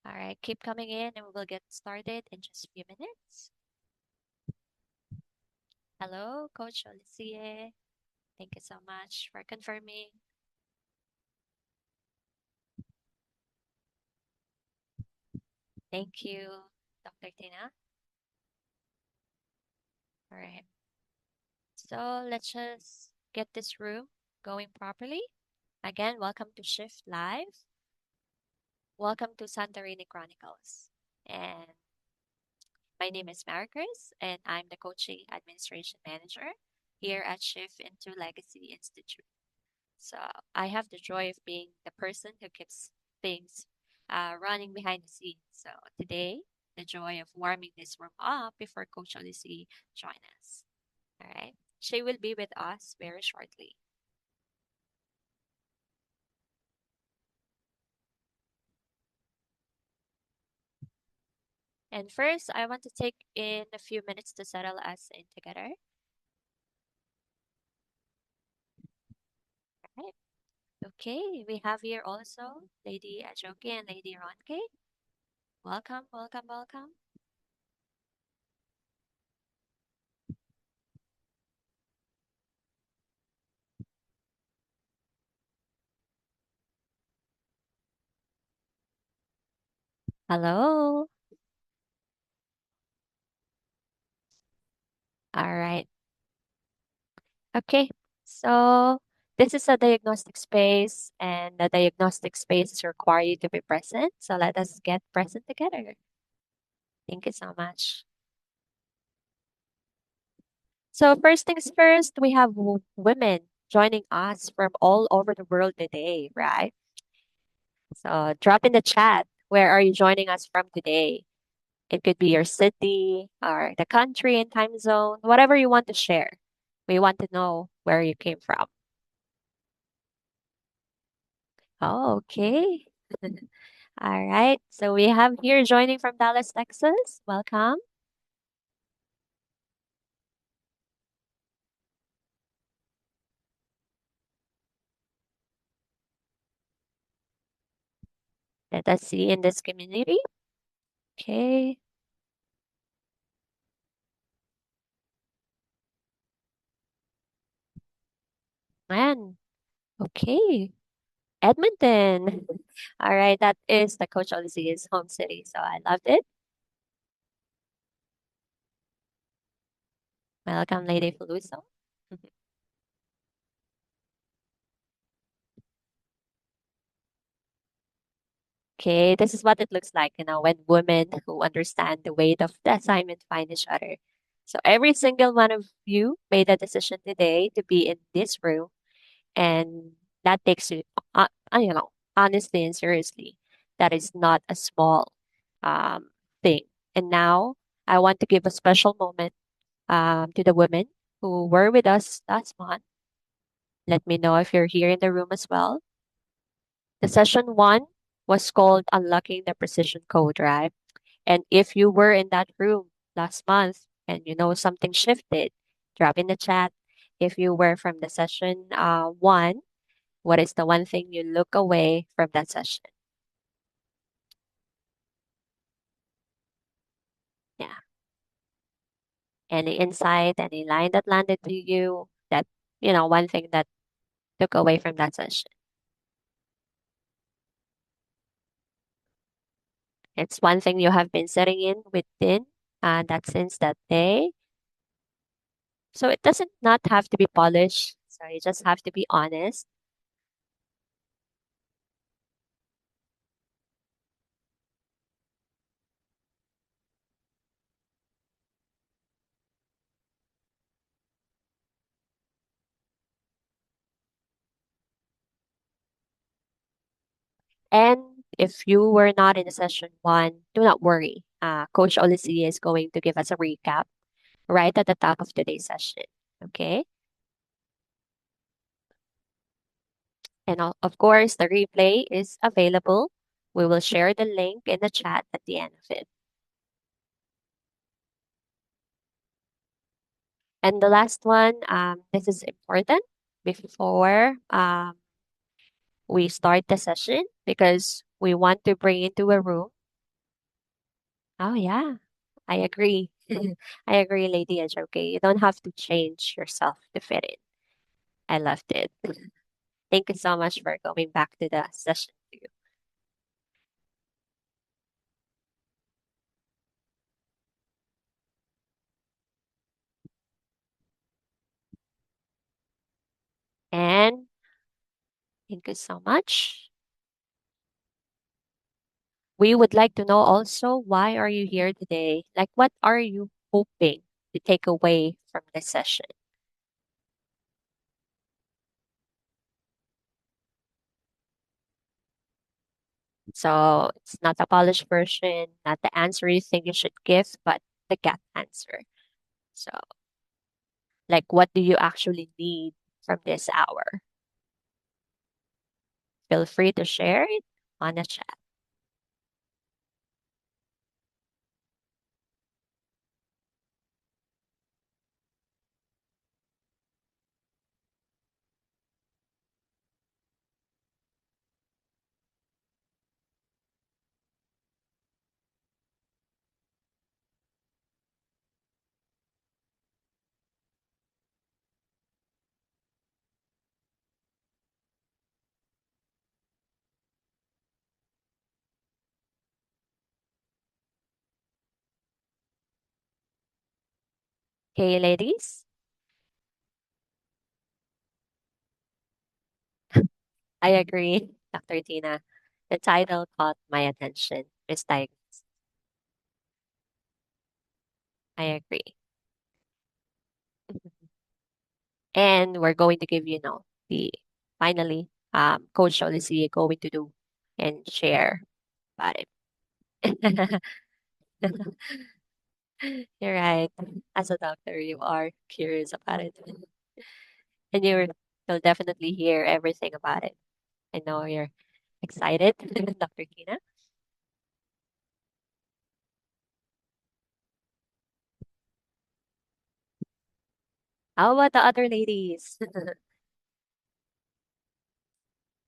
All right, keep coming in and we will get started in just a few minutes. Hello, Coach Oluseye. Thank you so much for confirming. Thank you, Dr. Tina. All right, so let's just get this room going properly. Again, welcome to Shift Live. Welcome to Santorini Chronicles. And my name is Maricris, and I'm the Coaching Administration Manager here at Shift into Legacy Institute. So I have the joy of being the person who keeps things running behind the scenes. So today, the joy of warming this room up before Coach Odyssey join us. All right. She will be with us very shortly. And first, I want to take in a few minutes to settle us in together. All right. Okay, we have here also Lady Ajoki and Lady Ronke. Welcome, welcome, welcome. Hello. All right. Okay, so this is a diagnostic space, and the diagnostic space require you to be present. So let us get present together. Thank you so much. So first things first, we have women joining us from all over the world today, right? So drop in the chat. Where are you joining us from today? It could be your city or the country and time zone, whatever you want to share. We want to know where you came from. Oh, okay. All right. So we have here joining from Dallas, Texas. Welcome. Let us see in this community. Okay. Man. Okay. Edmonton. All right. That is the Coach Odyssey's home city. So I loved it. Welcome, Lady Feluso. Okay. This is what it looks like, when women who understand the weight of the assignment find each other. So every single one of you made a decision today to be in this room, and that takes you, honestly and seriously. That is not a small um, thing. And now I want to give a special moment to the women who were with us last month. Let me know if you're here in the room as well. The session one was called Unlocking the Precision Code, right? And if you were in that room last month and you know something shifted, drop in the chat. If you were from the session one, what is the one thing you look away from that session? Yeah. Any insight, any line that landed to you that, one thing that took away from that session. It's one thing you have been sitting in within that since that day. So it doesn't not have to be polished. So you just have to be honest. And if you were not in the session one, do not worry. Coach Olisy is going to give us a recap right at the top of today's session. Okay. And of course, the replay is available. We will share the link in the chat at the end of it. And the last one, this is important before we start the session because we want to bring into a room. Oh, yeah. I agree. I agree, Lady Edge. Okay. You don't have to change yourself to fit in. I loved it. Thank you so much for going back to the session too. And thank you so much. We would like to know also, why are you here today? Like, what are you hoping to take away from this session? So it's not a polished version, not the answer you think you should give, but the gut answer. So, like, what do you actually need from this hour? Feel free to share it on the chat. Okay, ladies, I agree, Dr. Tina. The title caught my attention. Misdiagnosed. I agree. And we're going to give you now the finally Coach Oluseye going to do and share about it. You're right. As a doctor, you are curious about it. And you'll definitely hear everything about it. I know you're excited, Dr. Tina. How about the other ladies?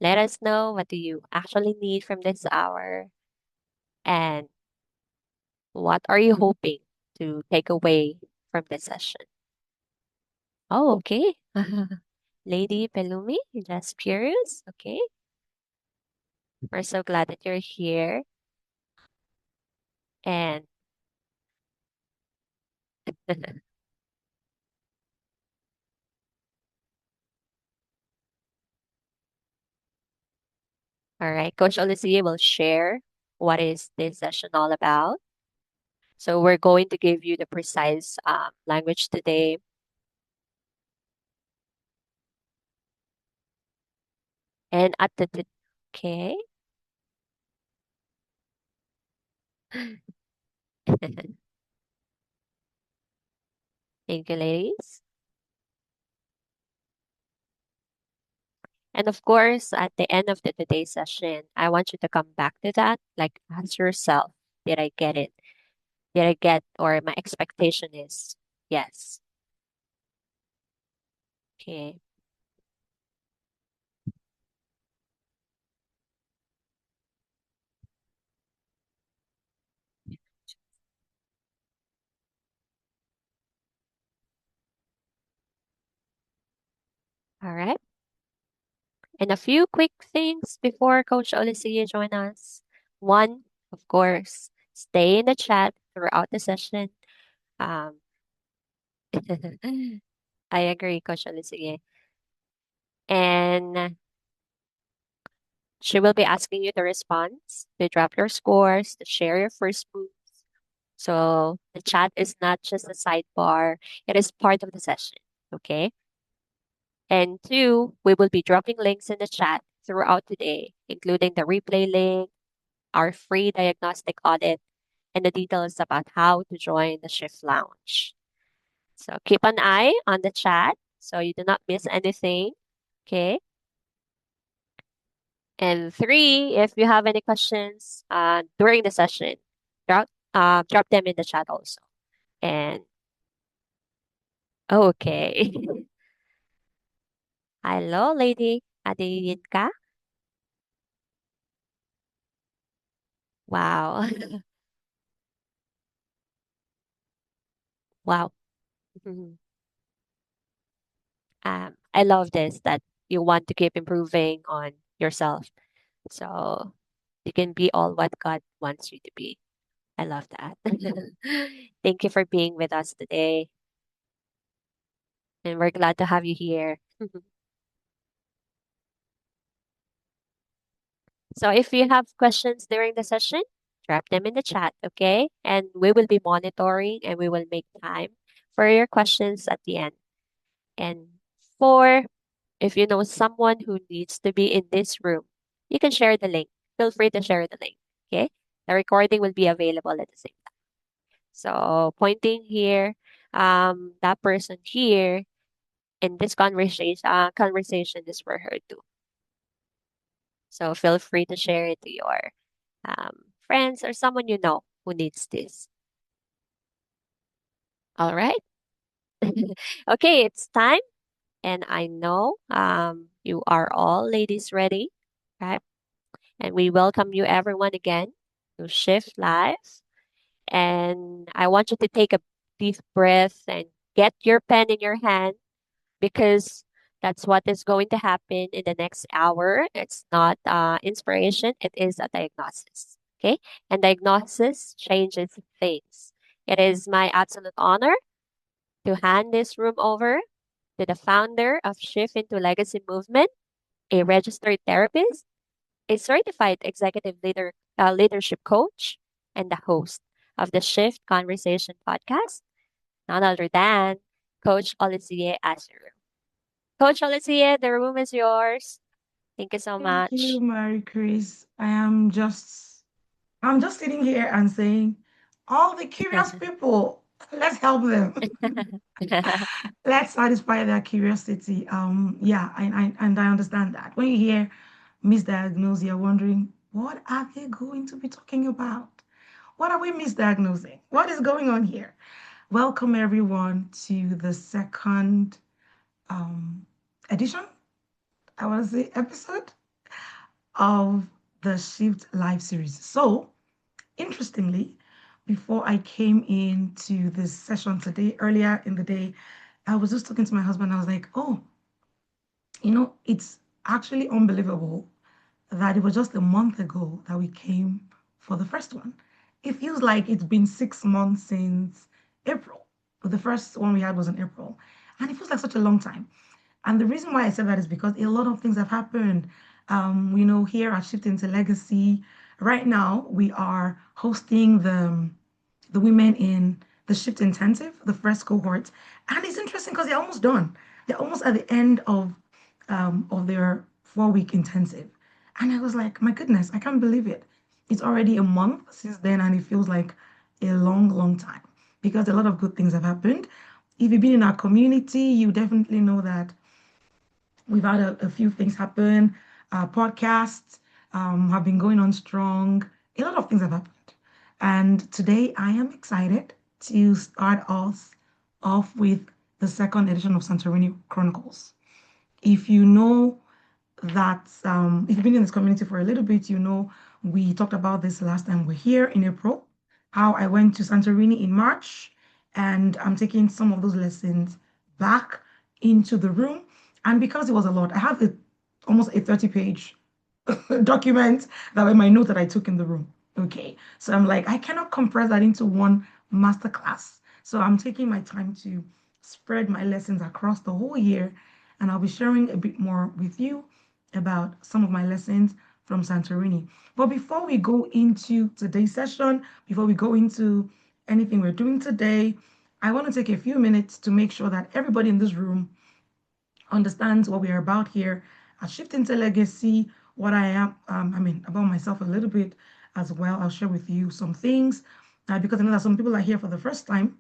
Let us know, what do you actually need from this hour, and what are you hoping to take away from this session? Oh, okay. Lady Pelumi, just curious. Okay. We're so glad that you're here. And all right, Coach Olicia will share what is this session all about. So we're going to give you the precise language today. And at okay. Thank you, ladies. And of course, at the end of the today's session, I want you to come back to that. Like, ask yourself, did I get it? Did I get, or my expectation is yes. Okay. All right. And a few quick things before Coach Olicia join us. One, of course, stay in the chat throughout the session. Um, I agree, Coach Olicia. And she will be asking you to respond, to drop your scores, to share your first move. So the chat is not just a sidebar, it is part of the session. Okay. And two, we will be dropping links in the chat throughout today, including the replay link, our free diagnostic audit, and the details about how to join the Shift Lounge. So keep an eye on the chat so you do not miss anything. Okay. And three, if you have any questions during the session, drop them in the chat also. And okay. Hello, Lady Adeyinka. Wow. Wow. I love this that you want to keep improving on yourself. So you can be all what God wants you to be. I love that. Thank you for being with us today. And we're glad to have you here. So if you have questions during the session, drop them in the chat, okay? And we will be monitoring and we will make time for your questions at the end. And for if you know someone who needs to be in this room, you can share the link. Feel free to share the link, okay? The recording will be available at the same time. So pointing here, that person here in this conversation is for her too. So feel free to share it to your friends or someone you know who needs this. All right. Okay, it's time. And I know you are all ladies ready, right? And we welcome you everyone again to Shift Live. And I want you to take a deep breath and get your pen in your hand because that's what is going to happen in the next hour. It's not inspiration, it is a diagnosis. Okay? And diagnosis changes things. It is my absolute honor to hand this room over to the founder of Shift into Legacy Movement, a registered therapist, a certified leadership coach, and the host of the Shift Conversation podcast, none other than Coach Oluseye Ashiru. Coach Oluseye, the room is yours. Thank you so Thank you, much. Mary Chris. I'm just sitting here and saying, all the curious people, let's help them. Let's satisfy their curiosity. Yeah, and I understand that. When you hear misdiagnosed, you're wondering, what are they going to be talking about? What are we misdiagnosing? What is going on here? Welcome everyone to the second um, edition, I want to say episode of the Shift Live series. So, interestingly, before I came into this session today, earlier in the day, I was just talking to my husband. I was like, oh, it's actually unbelievable that it was just a month ago that we came for the first one. It feels like it's been 6 months since April. The first one we had was in April. And it feels like such a long time. And the reason why I said that is because a lot of things have happened. Here at Shift into Legacy, right now we are hosting the women in the Shift Intensive, the first cohort. And it's interesting because they're almost done. They're almost at the end of their 4 week intensive. And I was like, my goodness, I can't believe it. It's already a month since then, and it feels like a long, long time because a lot of good things have happened. If you've been in our community, you definitely know that we've had a few things happen. Our podcasts have been going on strong. A lot of things have happened. And today I am excited to start us off with the second edition of Santorini Chronicles. If you know that, if you've been in this community for a little bit, we talked about this last time we're here in April, how I went to Santorini in March, and I'm taking some of those lessons back into the room. And because it was a lot, I have almost a 30-page document that were my notes that I took in the room. Okay. So I'm like, I cannot compress that into one master class. So I'm taking my time to spread my lessons across the whole year. And I'll be sharing a bit more with you about some of my lessons from Santorini. But before we go into today's session, before we go into anything we're doing today, I want to take a few minutes to make sure that everybody in this room understands what we are about here at Shift into Legacy, what I am, about myself a little bit as well. I'll share with you some things because I know that some people are here for the first time,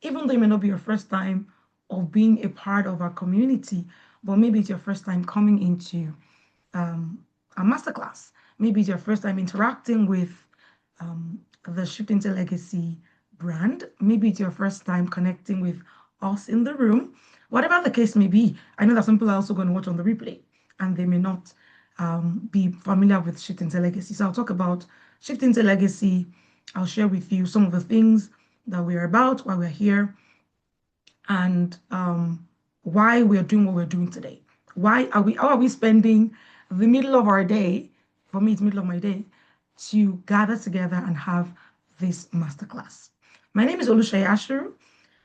even though it may not be your first time of being a part of our community, but maybe it's your first time coming into um, a masterclass. Maybe it's your first time interacting with the Shift into Legacy brand. Maybe it's your first time connecting with us in the room. Whatever the case may be, I know that some people are also going to watch on the replay and they may not be familiar with Shift into Legacy. So I'll talk about Shift into Legacy. I'll share with you some of the things that we're about, why we're here, and why we're doing what we're doing today. How are we spending the middle of our day, for me, it's middle of my day, to gather together and have this masterclass. My name is Oluseye Ashiru.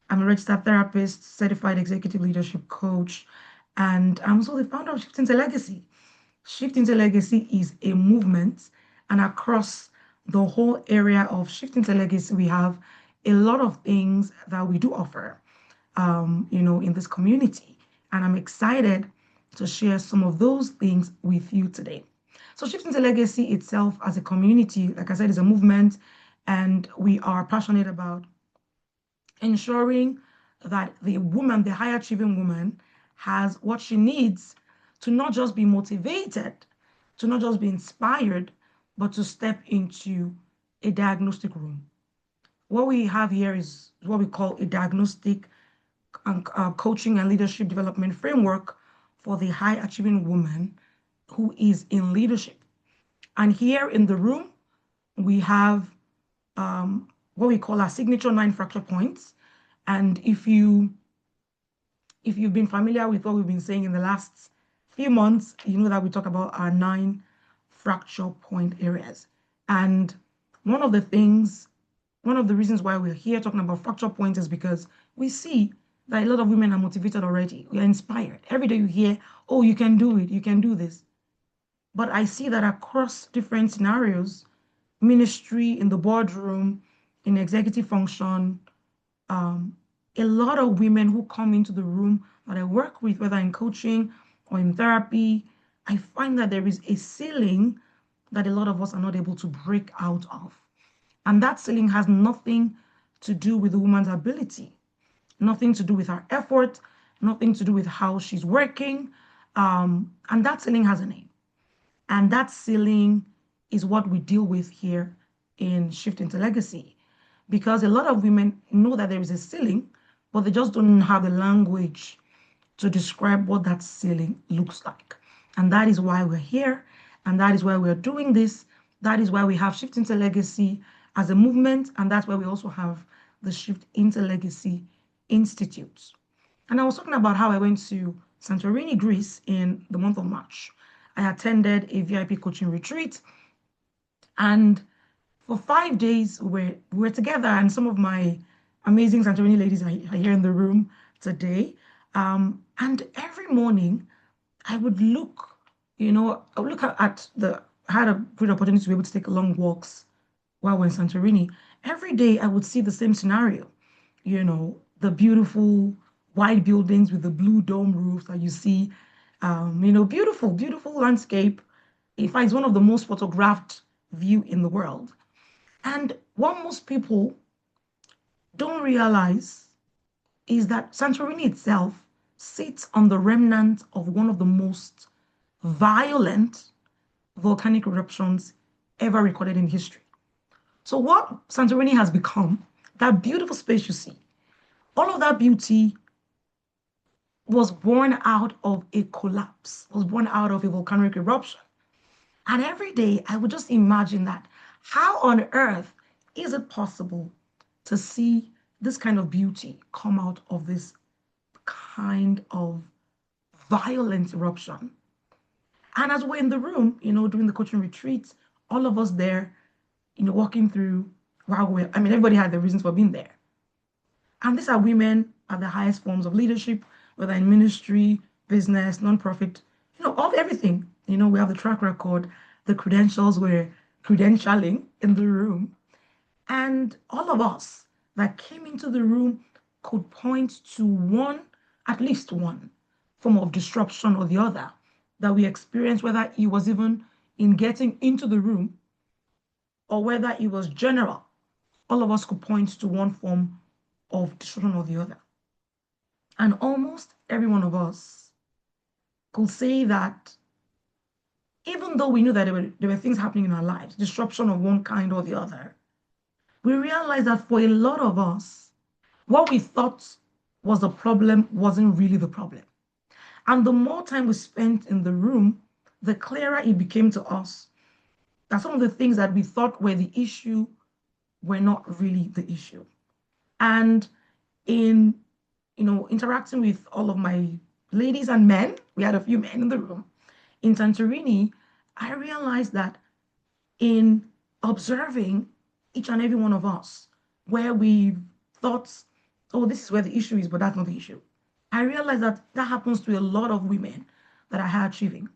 I'm a registered therapist, certified executive leadership coach, and I'm also the founder of Shift into Legacy. Shift into Legacy is a movement, and across the whole area of Shift into Legacy, we have a lot of things that we do offer, in this community. And I'm excited to share some of those things with you today. So, Shift into Legacy itself as a community, like I said, is a movement, and we are passionate about ensuring that the woman, the high achieving woman, has what she needs to not just be motivated, to not just be inspired, but to step into a diagnostic room. What we have here is what we call a diagnostic coaching and leadership development framework for the high achieving woman who is in leadership. And here in the room, we have what we call our signature 9 fracture points. And if you've been familiar with what we've been saying in the last few months, you know that we talk about our 9 fracture point areas. And one of the things, one of the reasons why we're here talking about fracture points is because we see that a lot of women are motivated already. We are inspired. Every day you hear, oh, you can do it, you can do this. But I see that across different scenarios, ministry, in the boardroom, in executive function, um, a lot of women who come into the room that I work with, whether in coaching or in therapy, I find that there is a ceiling that a lot of us are not able to break out of. And that ceiling has nothing to do with the woman's ability, nothing to do with her effort, nothing to do with how she's working. And that ceiling has a name. And that ceiling is what we deal with here in Shift into Legacy. Because a lot of women know that there is a ceiling, but they just don't have the language to describe what that ceiling looks like. And that is why we're here. And that is why we're doing this. That is why we have Shift into Legacy as a movement. And that's why we also have the Shift into Legacy Institute. And I was talking about how I went to Santorini, Greece in the month of March. I attended a VIP coaching retreat, and for 5 days we were together, and some of my amazing Santorini ladies are here in the room today. And every morning I would look, I would look at I had a good opportunity to be able to take long walks while we're in Santorini. Every day I would see the same scenario, the beautiful white buildings with the blue dome roofs that you see, beautiful, beautiful landscape. In fact, it's one of the most photographed view in the world. And what most people don't realize is that Santorini itself sits on the remnant of one of the most violent volcanic eruptions ever recorded in history. So, what Santorini has become, that beautiful space you see, all of that beauty was born out of a collapse, was born out of a volcanic eruption. And every day I would just imagine that how on earth is it possible to see this kind of beauty come out of this kind of violent eruption? And as we're in the room, doing the coaching retreats, all of us there, walking through, everybody had their reasons for being there. And these are women at the highest forms of leadership, whether in ministry, business, nonprofit, of everything. We have the track record, the credentials, we're credentialing in the room. And all of us that came into the room could point to one, at least one, form of disruption or the other that we experienced, whether it was even in getting into the room or whether it was general. All of us could point to one form of disruption or the other. And almost every one of us could say that even though we knew that there were things happening in our lives, disruption of one kind or the other, we realized that for a lot of us, what we thought was the problem wasn't really the problem. And the more time we spent in the room, the clearer it became to us that some of the things that we thought were the issue were not really the issue. And in interacting with all of my ladies and men, we had a few men in the room in Santorini, I realized that in observing each and every one of us, where we thought, oh, this is where the issue is, but that's not the issue. I realized that that happens to a lot of women that are high achieving.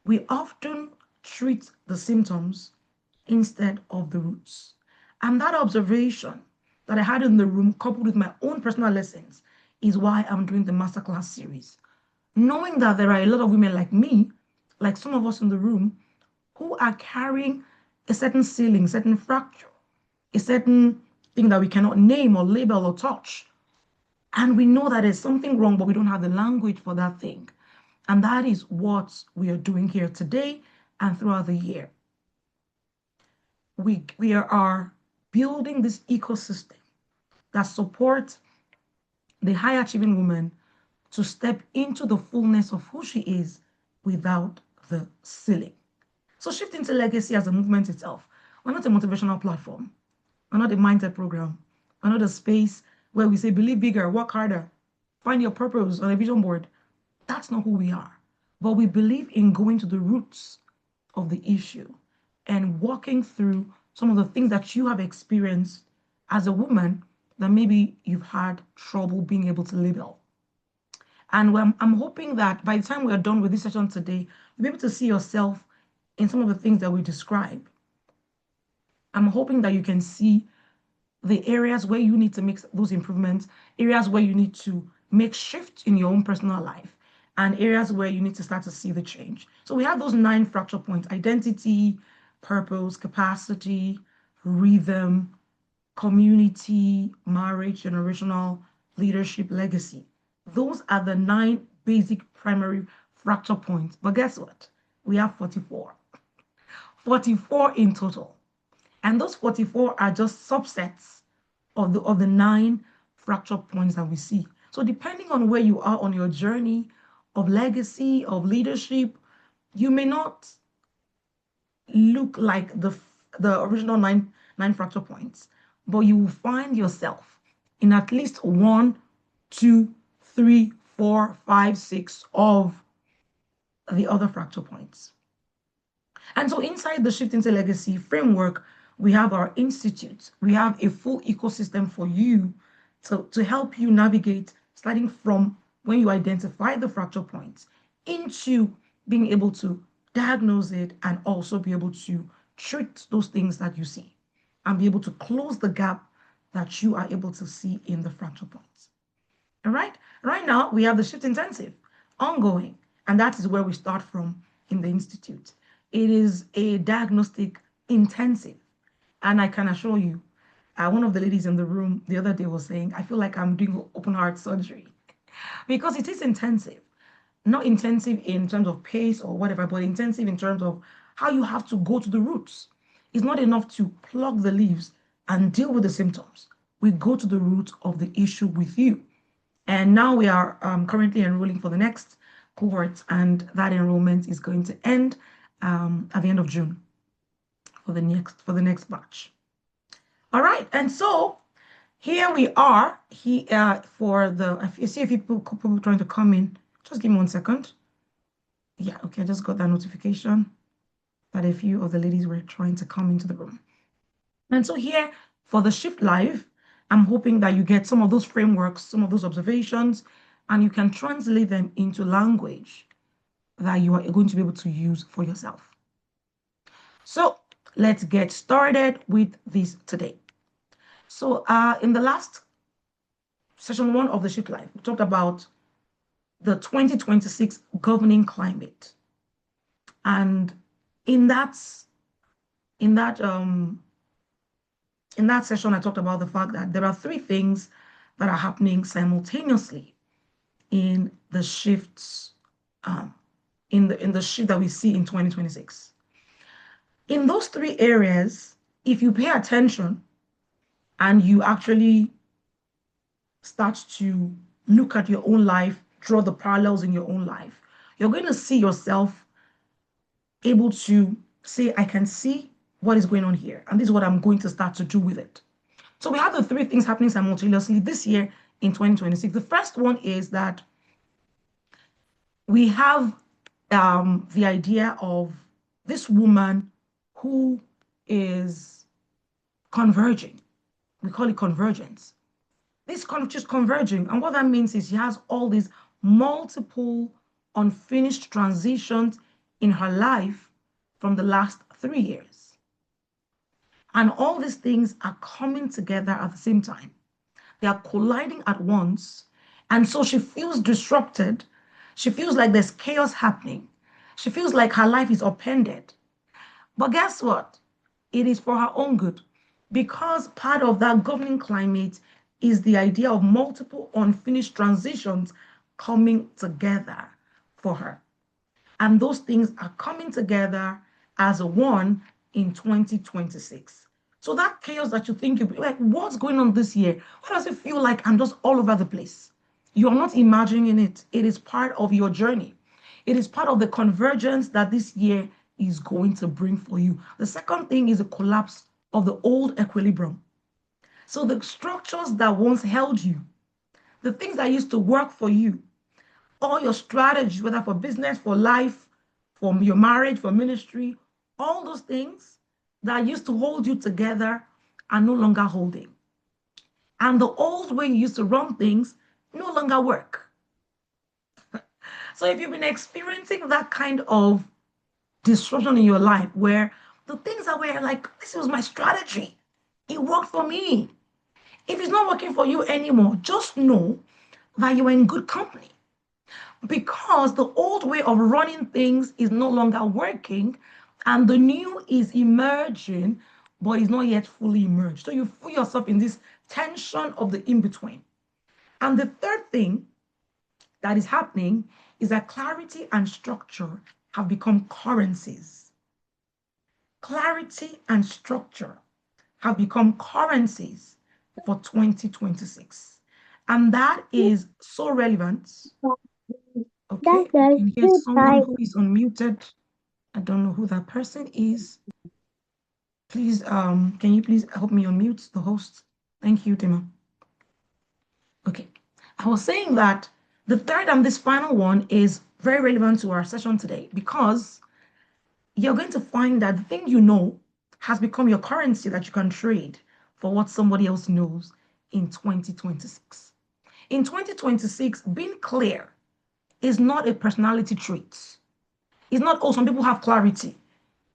We often treat the symptoms instead of the roots. And that observation that I had in the room, coupled with my own personal lessons, is why I'm doing the masterclass series. Knowing that there are a lot of women like me, like some of us in the room, who are carrying a certain ceiling, certain fracture, a certain thing that we cannot name or label or touch. And we know that there's something wrong, but we don't have the language for that thing. And that is what we are doing here today and throughout the year. We are building this ecosystem that supports the high achieving woman to step into the fullness of who she is without the ceiling. So shifting to legacy as a movement itself, we're not a motivational platform. We're not a mindset program. We're not a space where we say, believe bigger, work harder, find your purpose on a vision board. That's not who we are. But we believe in going to the roots of the issue and walking through some of the things that you have experienced as a woman that maybe you've had trouble being able to label. And I'm hoping that by the time we are done with this session today, you'll be able to see yourself in some of the things that we describe. I'm hoping that you can see the areas where you need to make those improvements, areas where you need to make shifts in your own personal life, and areas where you need to start to see the change. So we have those 9 fracture points: identity, purpose, capacity, rhythm, community, marriage, generational, leadership, legacy. Those are the 9 basic primary fracture points. But guess what? We have 44. 44 in total. And those 44 are just subsets of the 9 fracture points that we see. So depending on where you are on your journey of legacy, of leadership, you may not look like the original nine fracture points, but you will find yourself in at least 1, 2, 3, 4, 5, 6 of the other fracture points. And so inside the Shift into Legacy framework, we have our institute. We have a full ecosystem for you to help you navigate, starting from when you identify the fracture points into being able to diagnose it and also be able to treat those things that you see and be able to close the gap that you are able to see in the fracture points. All right. Right now, we have the Shift Intensive ongoing, and that is where we start from in the Institute. It is a diagnostic intensive, and I can assure you, one of the ladies in the room the other day was saying, I feel like I'm doing open heart surgery because it is intensive. Not intensive in terms of pace or whatever, but intensive in terms of how you have to go to the roots. It's not enough to plug the leaves and deal with the symptoms. We go to the root of the issue with you. And now we are currently enrolling for the next cohort, and that enrollment is going to end at the end of June for the next batch. All right, and so here we are. For the I see a few people trying to come in. Just give me 1 second. Yeah, okay, I just got that notification that a few of the ladies were trying to come into the room. And so here for the Shift Live, I'm hoping that you get some of those frameworks, some of those observations, and you can translate them into language that you are going to be able to use for yourself. So let's get started with this today. So in the last session 1 of the Shift Live, we talked about the 2026 governing climate. And in that session, I talked about the fact that there are 3 things that are happening simultaneously in the shifts, in the shift that we see in 2026. In those 3 areas, if you pay attention and you actually start to look at your own life, draw the parallels in your own life, you're going to see yourself able to say, I can see what is going on here, and this is what I'm going to start to do with it. So we have the 3 things happening simultaneously. This year in 2026. The first one is that we have the idea of this woman who is converging. We call it convergence. This just converging. And what that means is she has all these multiple unfinished transitions in her life from the last 3 years. And all these things are coming together at the same time. They are colliding at once. And so she feels disrupted. She feels like there's chaos happening. She feels like her life is upended. But guess what? It is for her own good because part of that governing climate is the idea of multiple unfinished transitions coming together for her. And those things are coming together as a one in 2026. So that chaos that you think you'll be like, what's going on this year? Why does it feel like I'm just all over the place? You're not imagining it. It is part of your journey. It is part of the convergence that this year is going to bring for you. The second thing is a collapse of the old equilibrium. So the structures that once held you, the things that used to work for you, all your strategies, whether for business, for life, for your marriage, for ministry, all those things that used to hold you together are no longer holding. And the old way you used to run things no longer work. So if you've been experiencing that kind of disruption in your life where the things that were like, this was my strategy, it worked for me. If it's not working for you anymore, just know that you're in good company because the old way of running things is no longer working and the new is emerging, but is not yet fully emerged. So you feel yourself in this tension of the in between. And the third thing that is happening is that clarity and structure have become currencies. Clarity and structure have become currencies for 2026. And that is so relevant. Okay, I can hear someone who is unmuted. I don't know who that person is. Please, can you please help me unmute the host? Thank you, Dima. Okay, I was saying that the third and this final one is very relevant to our session today because you're going to find that the thing you know has become your currency that you can trade for what somebody else knows in 2026. In 2026, being clear is not a personality trait. It's not, oh, some people have clarity.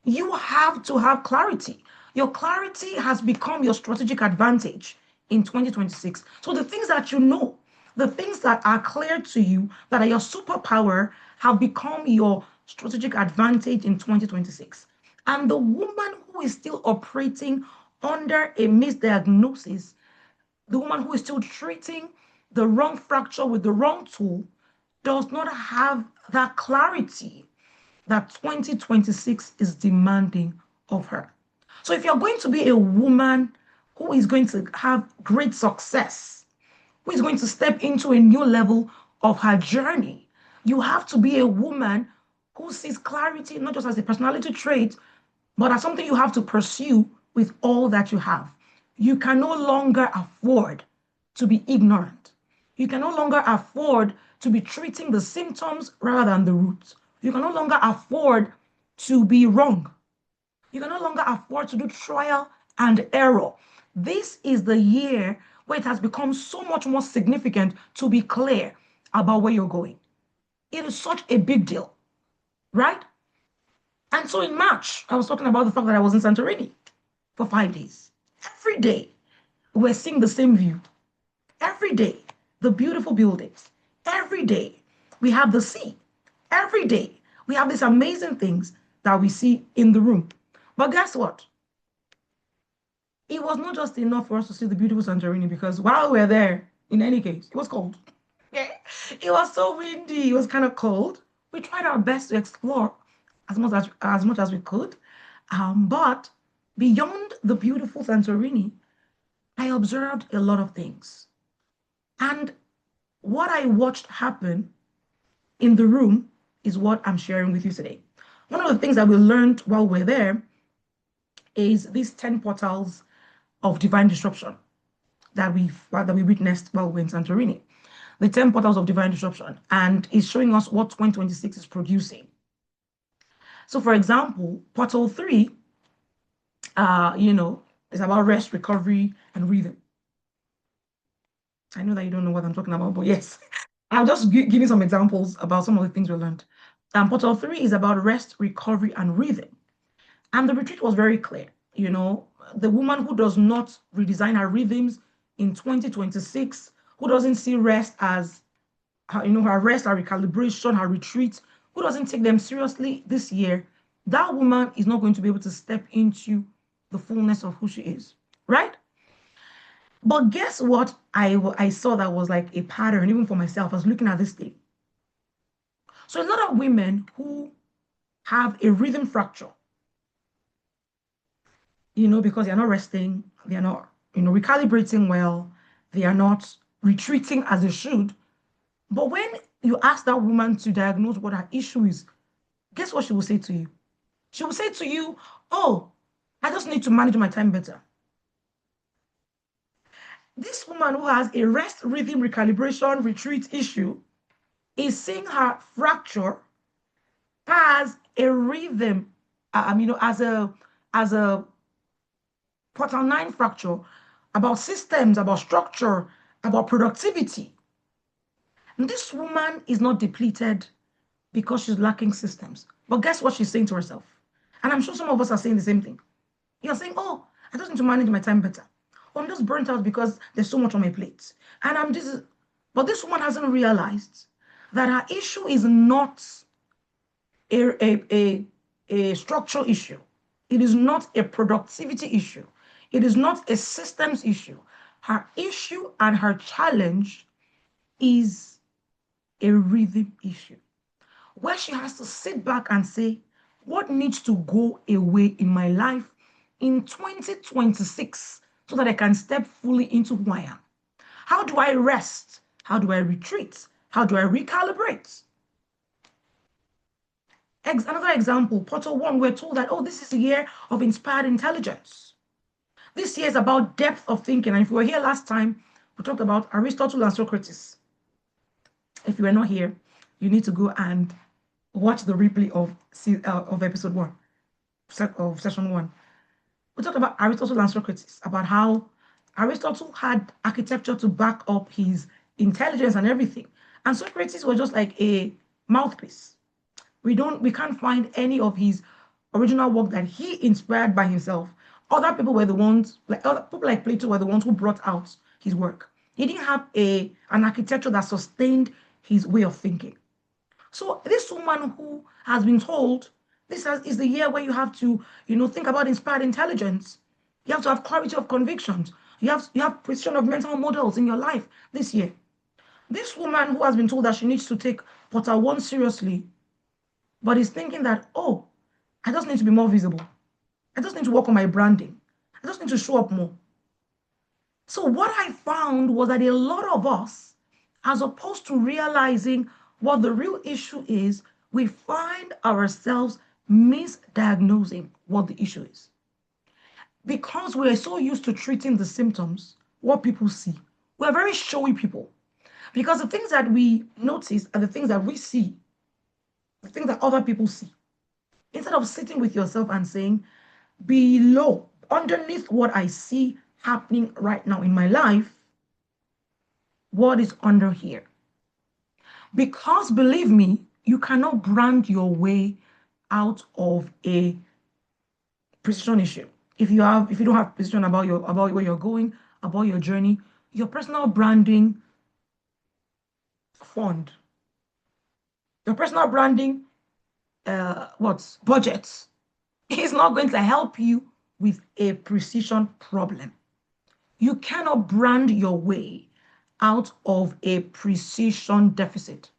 You have to have clarity. Your clarity has become your strategic advantage in 2026. So the things that you know, the things that are clear to you, that are your superpower, have become your strategic advantage in 2026. And the woman who is still operating under a misdiagnosis, the woman who is still treating the wrong fracture with the wrong tool, does not have that clarity that 2026 is demanding of her. So if you're going to be a woman who is going to have great success, who is going to step into a new level of her journey, you have to be a woman who sees clarity not just as a personality trait, but as something you have to pursue with all that you have. You can no longer afford to be ignorant. You can no longer afford to be treating the symptoms rather than the roots. You can no longer afford to be wrong. You can no longer afford to do trial and error. This is the year where it has become so much more significant to be clear about where you're going. It is such a big deal, right? And so in March, I was talking about the fact that I was in Santorini for 5 days. Every day, we're seeing the same view. Every day, the beautiful buildings. Every day, we have the sea. Every day, we have these amazing things that we see in the room. But guess what? It was not just enough for us to see the beautiful Santorini because while we were there, in any case, it was cold. It was so windy. It was kind of cold. We tried our best to explore as much as we could. But beyond the beautiful Santorini, I observed a lot of things. And what I watched happen in the room is what I'm sharing with you today. One of the things that we learned while we're there is these 10 portals of divine disruption. that we witnessed while we were in Santorini, the 10 portals of divine disruption, and it's showing us what 2026 is producing. So, for example, portal 3, is about rest, recovery, and rhythm. I know that you don't know what I'm talking about, but yes, I'll just give you some examples about some of the things we learned. Portal 3 is about rest, recovery, and rhythm. And the retreat was very clear. The woman who does not redesign her rhythms in 2026, who doesn't see rest as her rest, her recalibration, her retreat, who doesn't take them seriously this year, that woman is not going to be able to step into the fullness of who she is, right? But guess what? I saw that was like a pattern, even for myself. I was looking at this thing. So a lot of women who have a rhythm fracture, because they're not resting, they're not, recalibrating well, they are not retreating as they should. But when you ask that woman to diagnose what her issue is, guess what she will say to you? She will say to you, "Oh, I just need to manage my time better." This woman who has a rest, rhythm, recalibration, retreat issue is seeing her fracture as a rhythm, as a portal 9 fracture, about systems, about structure, about productivity. And this woman is not depleted because she's lacking systems. But guess what she's saying to herself? And I'm sure some of us are saying the same thing. You're saying, "Oh, I just need to manage my time better. Oh, I'm just burnt out because there's so much on my plate." And I'm just, but this woman hasn't realized that her issue is not a, a, a, a structural issue. It is not a productivity issue. It is not a systems issue. Her issue and her challenge is a rhythm issue, where she has to sit back and say, what needs to go away in my life in 2026 so that I can step fully into who I am? How do I rest? How do I retreat? How do I recalibrate? Another example, Portal 1, we're told that, oh, this is a year of inspired intelligence. This year is about depth of thinking. And if you were here last time, we talked about Aristotle and Socrates. If you were not here, you need to go and watch the replay of episode 1, of session 1. We talked about Aristotle and Socrates, about how Aristotle had architecture to back up his intelligence and everything. And Socrates was just like a mouthpiece. We can't find any of his original work that he inspired by himself. Other people were the ones, like other people like Plato were the ones who brought out his work. He didn't have an architecture that sustained his way of thinking. So this woman who has been told is the year where you have to, think about inspired intelligence. You have to have clarity of convictions. You have precision of mental models in your life this year. This woman who has been told that she needs to take Portal 1 seriously, but is thinking that, oh, I just need to be more visible. I just need to work on my branding. I just need to show up more. So what I found was that a lot of us, as opposed to realizing what the real issue is, we find ourselves misdiagnosing what the issue is. Because we're so used to treating the symptoms, what people see. We're very showy people. Because the things that we notice are the things that we see, the things that other people see. Instead of sitting with yourself and saying, below, underneath what I see happening right now in my life, what is under here? Because believe me, you cannot brand your way out of a precision issue. If you don't have precision about where you're going, about your journey, your personal branding fund, your personal branding what budget is not going to help you with a precision problem. You cannot brand your way out of a precision deficit.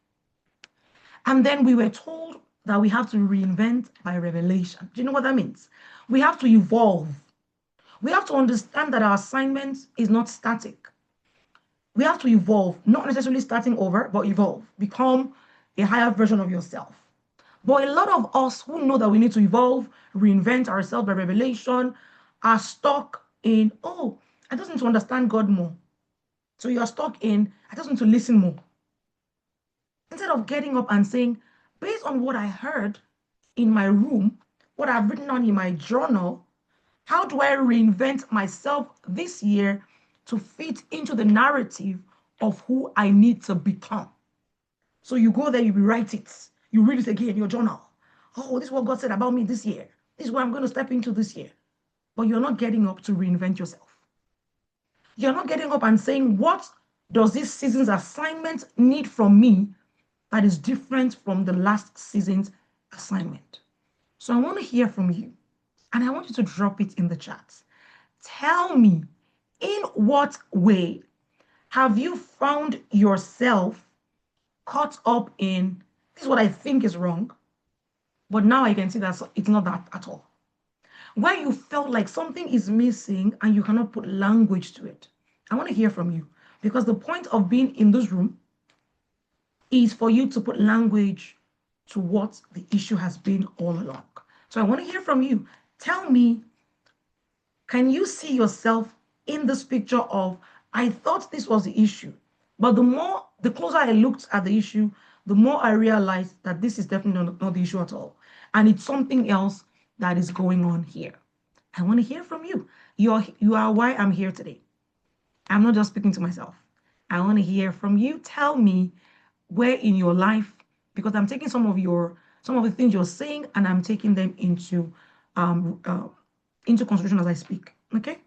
And then we were told that we have to reinvent by revelation. Do you know what that means? We have to evolve. We have to understand that our assignment is not static. We have to evolve, not necessarily starting over, but evolve, become a higher version of yourself. But a lot of us who know that we need to evolve, reinvent ourselves by revelation, are stuck in, oh, I just need to understand God more. So you're stuck in, I just want to listen more. Instead of getting up and saying, based on what I heard in my room, what I've written on in my journal, how do I reinvent myself this year to fit into the narrative of who I need to become? So you go there, you rewrite it, you read it again in your journal. Oh, this is what God said about me this year. This is what I'm going to step into this year. But you're not getting up to reinvent yourself. You're not getting up and saying, what does this season's assignment need from me that is different from the last season's assignment? So I want to hear from you, and I want you to drop it in the chat. Tell me, in what way have you found yourself caught up in this is what I think is wrong, but now I can see that it's not that at all. Where you felt like something is missing and you cannot put language to it. I want to hear from you because the point of being in this room is for you to put language to what the issue has been all along. So I want to hear from you. Tell me, can you see yourself in this picture of, I thought this was the issue, but the closer I looked at the issue, the more I realized that this is definitely not the issue at all. And it's something else that is going on here. I want to hear from you. You are why I'm here today. I'm not just speaking to myself. I want to hear from you. Tell me where in your life, because I'm taking some of the things you're saying and I'm taking them um, uh, into consideration as I speak. Okay.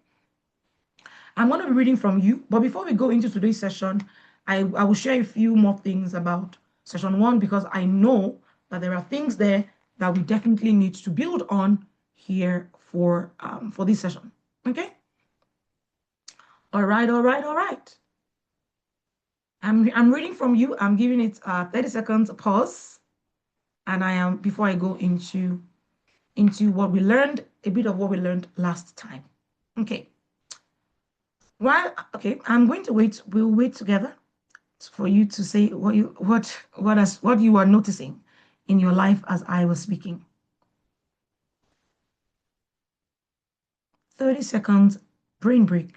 I'm going to be reading from you, but before we go into today's session, I will share a few more things about session one because I know that there are things there that we definitely need to build on here for this session. Okay. All right. All right. All right. I'm reading from you. I'm giving it 30 seconds pause, and I am before I go into what we learned, a bit of what we learned last time. Okay. Okay, I'm going to wait. We'll wait together for you to say what you are noticing in your life as I was speaking. 30 seconds brain break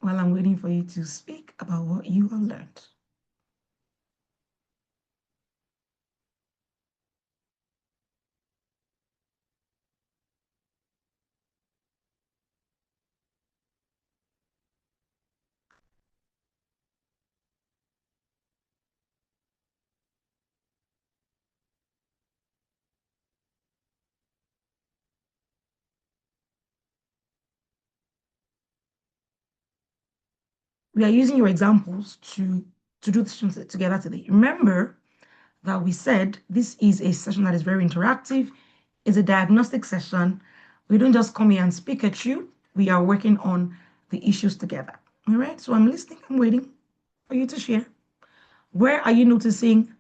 while I'm waiting for you to speak about what you have learned. We are using your examples to do this together today. Remember that we said this is a session that is very interactive. It's a diagnostic session. We don't just come here and speak at you. We are working on the issues together. All right. So I'm listening. I'm waiting for you to share. Where are you noticing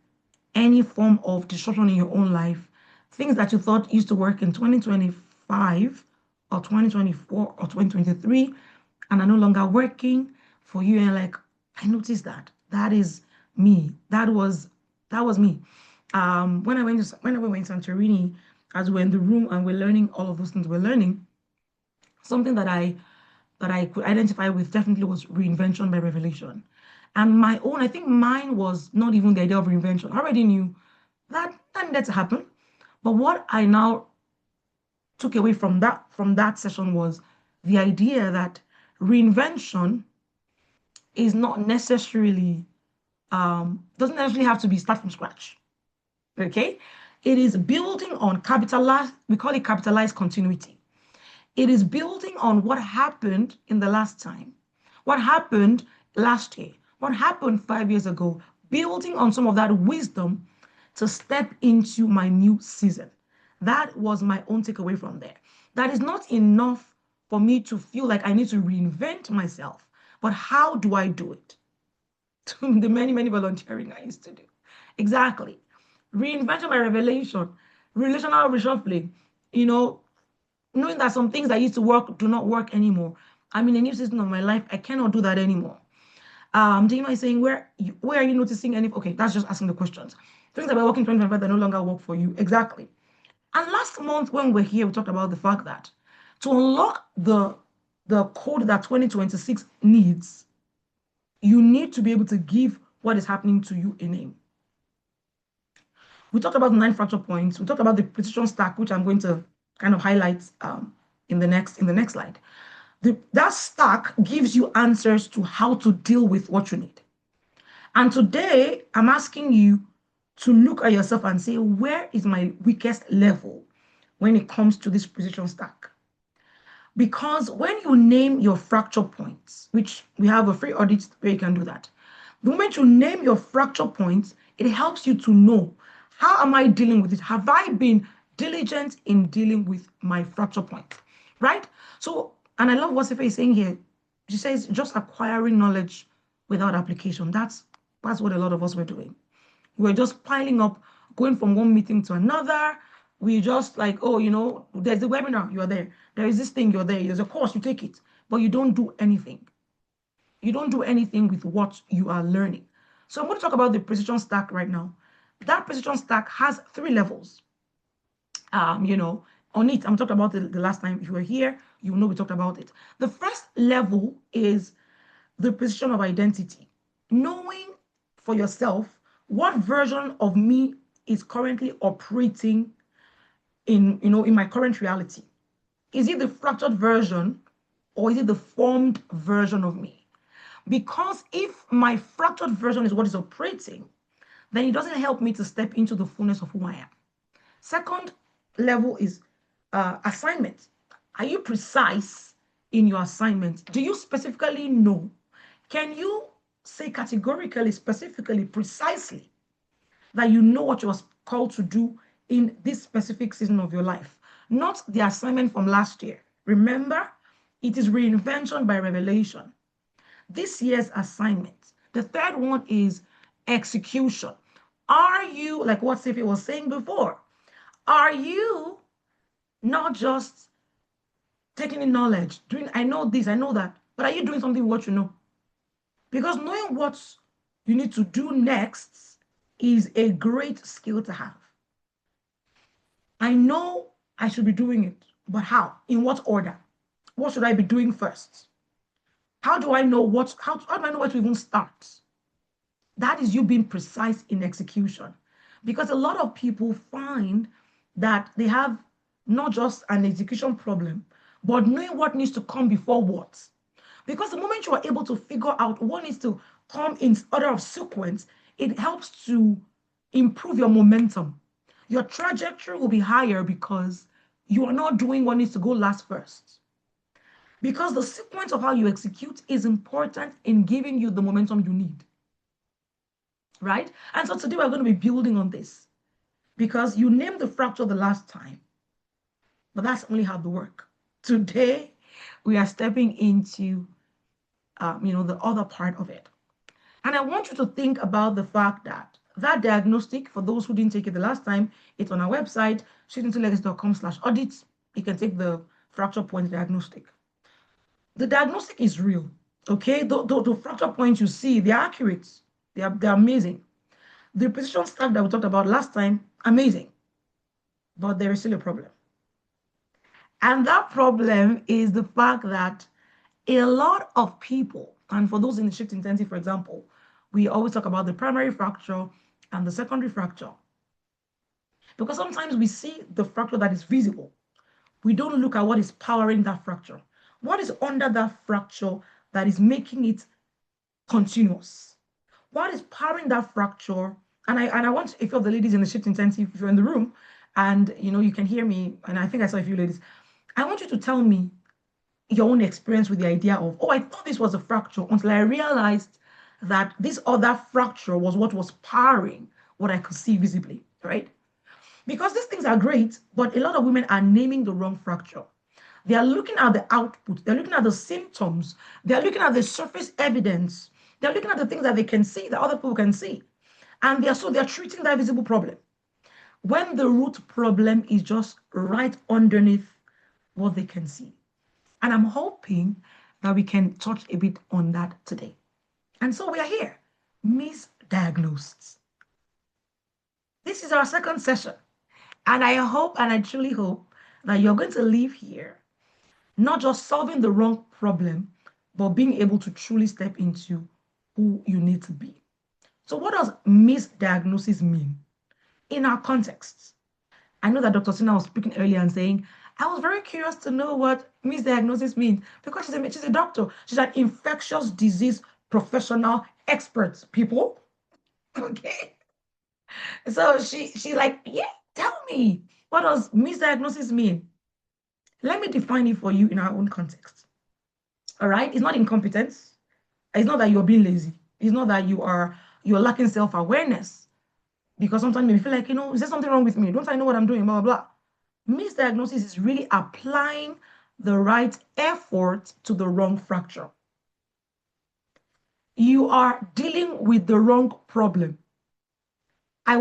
any form of disruption in your own life? Things that you thought used to work in 2025 or 2024 or 2023 and are no longer working for you. And like, I noticed that. That is me. That was me. When we went to Santorini, as we're in the room and we're learning all of those things we're learning, something that I could identify with definitely was reinvention by revelation. And my own, I think mine was not even the idea of reinvention. I already knew that needed to happen. But what I now took away from that session was the idea that reinvention is not necessarily doesn't necessarily have to be start from scratch. Okay, it is building on capitalized. We call it capitalized continuity. It is building on what happened in the last time, what happened last year, what happened 5 years ago, building on some of that wisdom to step into my new season. That was my own takeaway from there. That is not enough for me to feel like I need to reinvent myself, but how do I do it? The many, many volunteering I used to do. Exactly. Reinvention by revelation, relational reshuffling, you know, knowing that some things that used to work do not work anymore. I'm in a new season of my life. I cannot do that anymore. Jemima is saying, where are you noticing any? Okay, that's just asking the questions. Things that were working 2025 that no longer work for you. Exactly. And last month when we were here, we talked about the fact that to unlock the code that 2026 needs, you need to be able to give what is happening to you a name. We talked about 9 fracture points. We talked about the precision stack, which I'm going to kind of highlight in the next slide. That stack gives you answers to how to deal with what you need. And today, I'm asking you to look at yourself and say, where is my weakest level when it comes to this precision stack? Because when you name your fracture points, which we have a free audit where you can do that, the moment you name your fracture points, it helps you to know, how am I dealing with it? Have I been diligent in dealing with my fracture point? Right? So, and I love what Sefe is saying here. She says just acquiring knowledge without application. That's what a lot of us were doing. We're just piling up, going from one meeting to another. We just like, oh, there's a webinar, you're there. There is this thing, you're there. There's a course, you take it, but you don't do anything. You don't do anything with what you are learning. So I'm going to talk about the precision stack right now. That precision stack has 3 levels. On it, I'm talking about the last time. If you were here, you know we talked about it. The first level is the precision of identity, knowing for yourself what version of me is currently operating in my current reality. Is it the fractured version or is it the formed version of me? Because if my fractured version is what is operating, then it doesn't help me to step into the fullness of who I am. Second level is assignment. Are you precise in your assignment? Do you specifically know? Can you say categorically, specifically, precisely that you know what you are called to do in this specific season of your life? Not the assignment from last year. Remember, it is reinvention by revelation. This year's assignment. The third one is execution. Are you, like what Sefi was saying before, are you not just taking in knowledge, doing, I know this, I know that, but are you doing something with what you know? Because knowing what you need to do next is a great skill to have. I know I should be doing it, but how? In what order? What should I be doing first? How do I know how do I know where to even start? That is you being precise in execution. Because a lot of people find that they have not just an execution problem, but knowing what needs to come before what. Because the moment you are able to figure out what needs to come in order of sequence, it helps to improve your momentum. Your trajectory will be higher because you are not doing what needs to go last first. Because the sequence of how you execute is important in giving you the momentum you need. Right? And so today we're going to be building on this because you named the fracture the last time, but that's only how the work. Today, we are stepping into, the other part of it. And I want you to think about the fact that diagnostic, for those who didn't take it the last time, it's on our website, shootingtolegacy.com/audit. You can take the fracture point diagnostic. The diagnostic is real, okay? The fracture points you see, they're accurate. They're amazing. The precision stack that we talked about last time, amazing. But there is still a problem. And that problem is the fact that a lot of people, and for those in the shift intensive, for example, we always talk about the primary fracture and the secondary fracture. Because sometimes we see the fracture that is visible. We don't look at what is powering that fracture. What is under that fracture that is making it continuous? What is powering that fracture? And I want, if you're the ladies in the shift intensive, if you're in the room and you can hear me, and I think I saw a few ladies, I want you to tell me your own experience with the idea of, oh, I thought this was a fracture until I realized that this other fracture was what was powering what I could see visibly, right? Because these things are great, but a lot of women are naming the wrong fracture. They are looking at the output, they're looking at the symptoms, they're looking at the surface evidence, they're looking at the things that they can see, that other people can see. And they're treating that visible problem. When the root problem is just right underneath what they can see. And I'm hoping that we can touch a bit on that today. And so we are here, Misdiagnosed. This is our second session. And I hope, and I truly hope, that you're going to leave here not just solving the wrong problem, but being able to truly step into who you need to be. So, what does misdiagnosis mean in our context? I know that Dr. Sina was speaking earlier and saying, I was very curious to know what misdiagnosis means because she's a doctor. She's an infectious disease professional expert, people. Okay. So she like, yeah, tell me, what does misdiagnosis mean? Let me define it for you in our own context. All right. It's not incompetence. It's not that you're being lazy. It's not that you're lacking self-awareness. Because sometimes you feel like, is there something wrong with me? Don't I know what I'm doing? Blah, blah, blah. Misdiagnosis is really applying the right effort to the wrong fracture. You are dealing with the wrong problem. I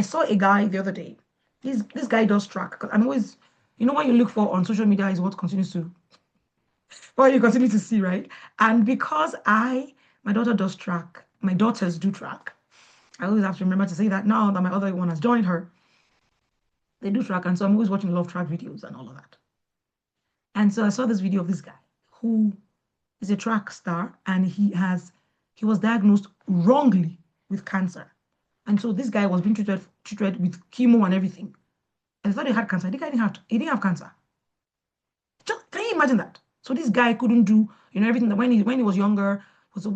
saw a guy the other day. This guy does track. Because I'm always, what you look for on social media is what you continue to see, right? And because my daughter does track, my daughters do track. I always have to remember to say that now that my other one has joined her. They do track, and so I'm always watching a lot of track videos and all of that. And so I saw this video of this guy who is a track star, and he was diagnosed wrongly with cancer. And so this guy was being treated with chemo and everything. And they thought he had cancer. The guy he didn't have cancer. Just can you imagine that? So this guy couldn't do, everything that when he was younger,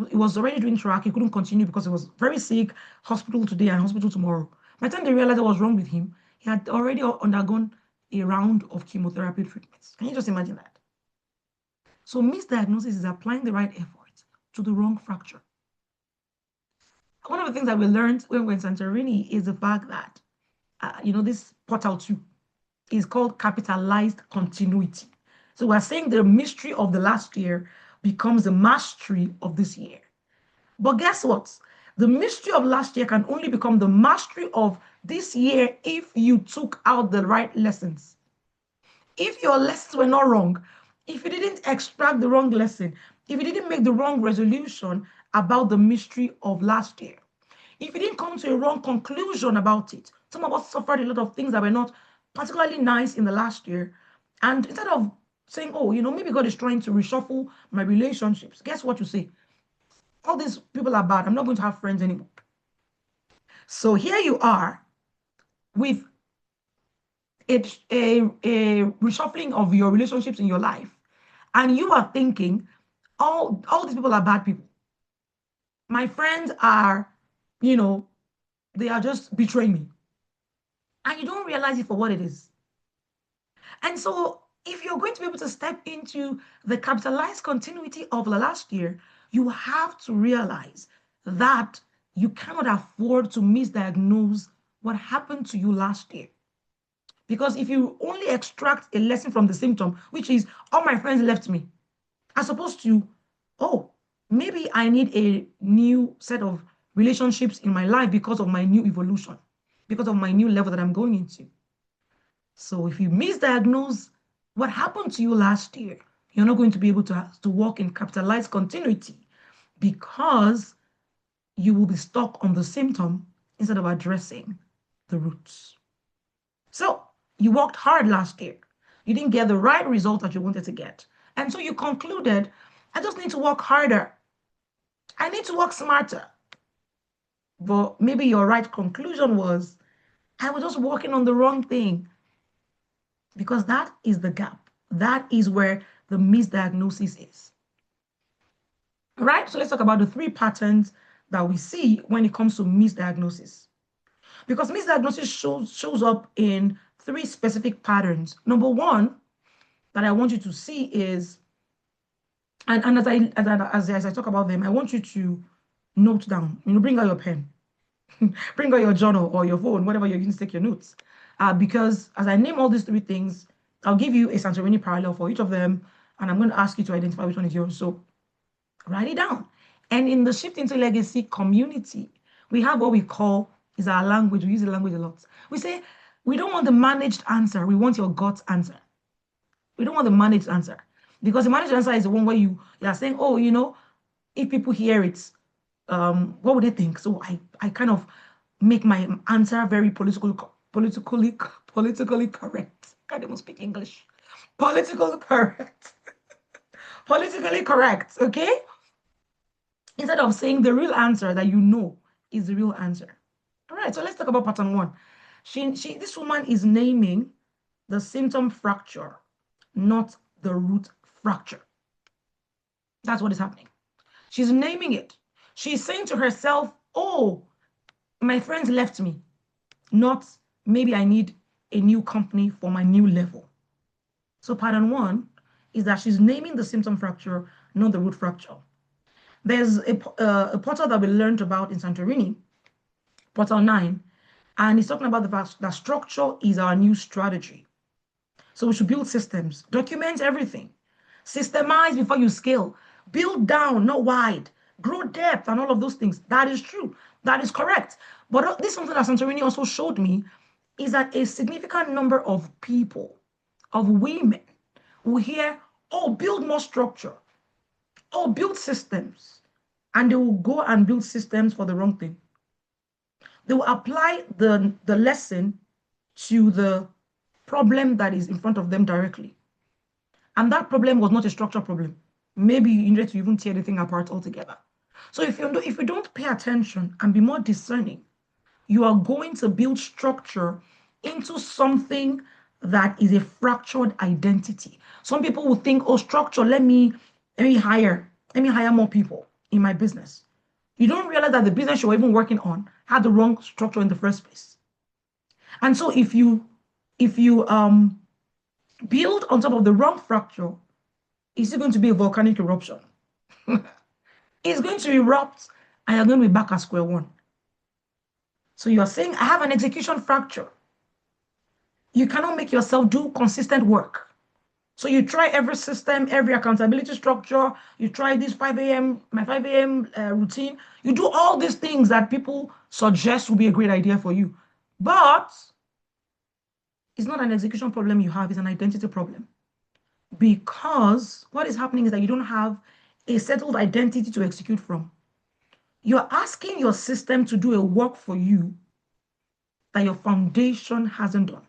he was already doing track. He couldn't continue because he was very sick, hospital today and hospital tomorrow. By the time they realized what was wrong with him, he had already undergone a round of chemotherapy treatments. Can you just imagine that? So misdiagnosis is applying the right effort to the wrong fracture. One of the things that we learned when we were in Santorini is the fact that, this portal 2 is called capitalized continuity. So we're saying the mystery of the last year becomes the mastery of this year. But guess what? The mystery of last year can only become the mastery of this year if you took out the right lessons. If your lessons were not wrong, if you didn't extract the wrong lesson, if you didn't make the wrong resolution about the mystery of last year, if you didn't come to a wrong conclusion about it, some of us suffered a lot of things that were not particularly nice in the last year. And instead of saying, oh, maybe God is trying to reshuffle my relationships, guess what you say? All these people are bad. I'm not going to have friends anymore. So here you are with a reshuffling of your relationships in your life. And you are thinking, all these people are bad people. My friends are, they are just betraying me. And you don't realize it for what it is. And so if you're going to be able to step into the capitalized continuity of the last year, you have to realize that you cannot afford to misdiagnose what happened to you last year. Because if you only extract a lesson from the symptom, which is all my friends left me, as opposed to, oh, maybe I need a new set of relationships in my life because of my new evolution, because of my new level that I'm going into. So if you misdiagnose what happened to you last year, you're not going to be able to walk in capitalized continuity because you will be stuck on the symptom instead of addressing the roots. So you worked hard last year. You didn't get the right result that you wanted to get. And so you concluded, I just need to work harder. I need to work smarter. But maybe your right conclusion was, I was just working on the wrong thing. Because that is the gap. That is where the misdiagnosis is. All right, so let's talk about the three patterns that we see when it comes to misdiagnosis. Because misdiagnosis shows up in three specific patterns. Number one that I want you to see is, and as I talk about them, I want you to note down, bring out your pen, bring out your journal or your phone, whatever you're using to take your notes. Because as I name all these three things, I'll give you a Santorini parallel for each of them, and I'm going to ask you to identify which one is yours. So write it down. And in the Shift into Legacy community, we have what we call is our language. We use the language a lot. We say, we don't want the managed answer. We want your gut answer. We don't want the managed answer. Because the managed answer is the one where you are saying, oh, if people hear it, what would they think? So I kind of make my answer very politically correct. Can't even speak English. Politically correct. Politically correct, okay? instead of saying the real answer that you know is the real answer. All right, so let's talk about pattern one. This woman is naming the symptom fracture, not the root fracture. That's what is happening. She's naming it. She's saying to herself, oh, my friends left me, not maybe I need a new company for my new level. So pattern one is that she's naming the symptom fracture, not the root fracture. There's a portal that we learned about in Santorini, portal 9, and he's talking about the fact that structure is our new strategy. So we should build systems, document everything, systemize before you scale, build down, not wide, grow depth, and all of those things. That is true. That is correct. But this is something that Santorini also showed me is that a significant number of people, of women, will hear, oh, build more structure, oh, build systems. And they will go and build systems for the wrong thing. They will apply the lesson to the problem that is in front of them directly. And that problem was not a structure problem. Maybe you needed to even tear the thing apart altogether. So if you don't pay attention and be more discerning, you are going to build structure into something that is a fractured identity. Some people will think, oh, structure, let me hire more people in my business. You don't realize that the business you're even working on had the wrong structure in the first place. And so if you build on top of the wrong fracture, it's going to be a volcanic eruption. It's going to erupt and you're going to be back at square one. So you're saying, I have an execution fracture. You cannot make yourself do consistent work. So you try every system, every accountability structure. You try this 5 a.m., my 5 a.m. Routine. You do all these things that people suggest will be a great idea for you. But it's not an execution problem you have, it's an identity problem. Because what is happening is that you don't have a settled identity to execute from. You're asking your system to do a work for you that your foundation hasn't done.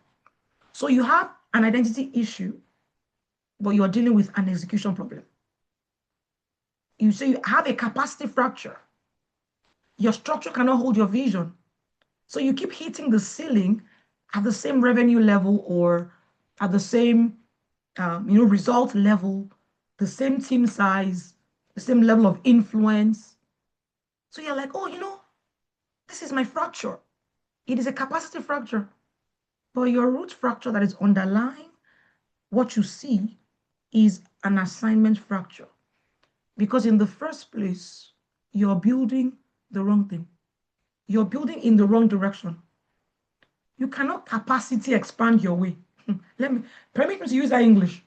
So you have an identity issue, but you're dealing with an execution problem. You say you have a capacity fracture. Your structure cannot hold your vision. So you keep hitting the ceiling at the same revenue level or at the same result level, the same team size, the same level of influence. So you're like, oh, this is my fracture. It is a capacity fracture. But your root fracture that is underlying what you see is an assignment fracture. Because in the first place, you're building the wrong thing. You're building in the wrong direction. You cannot capacity expand your way. Permit me to use that English.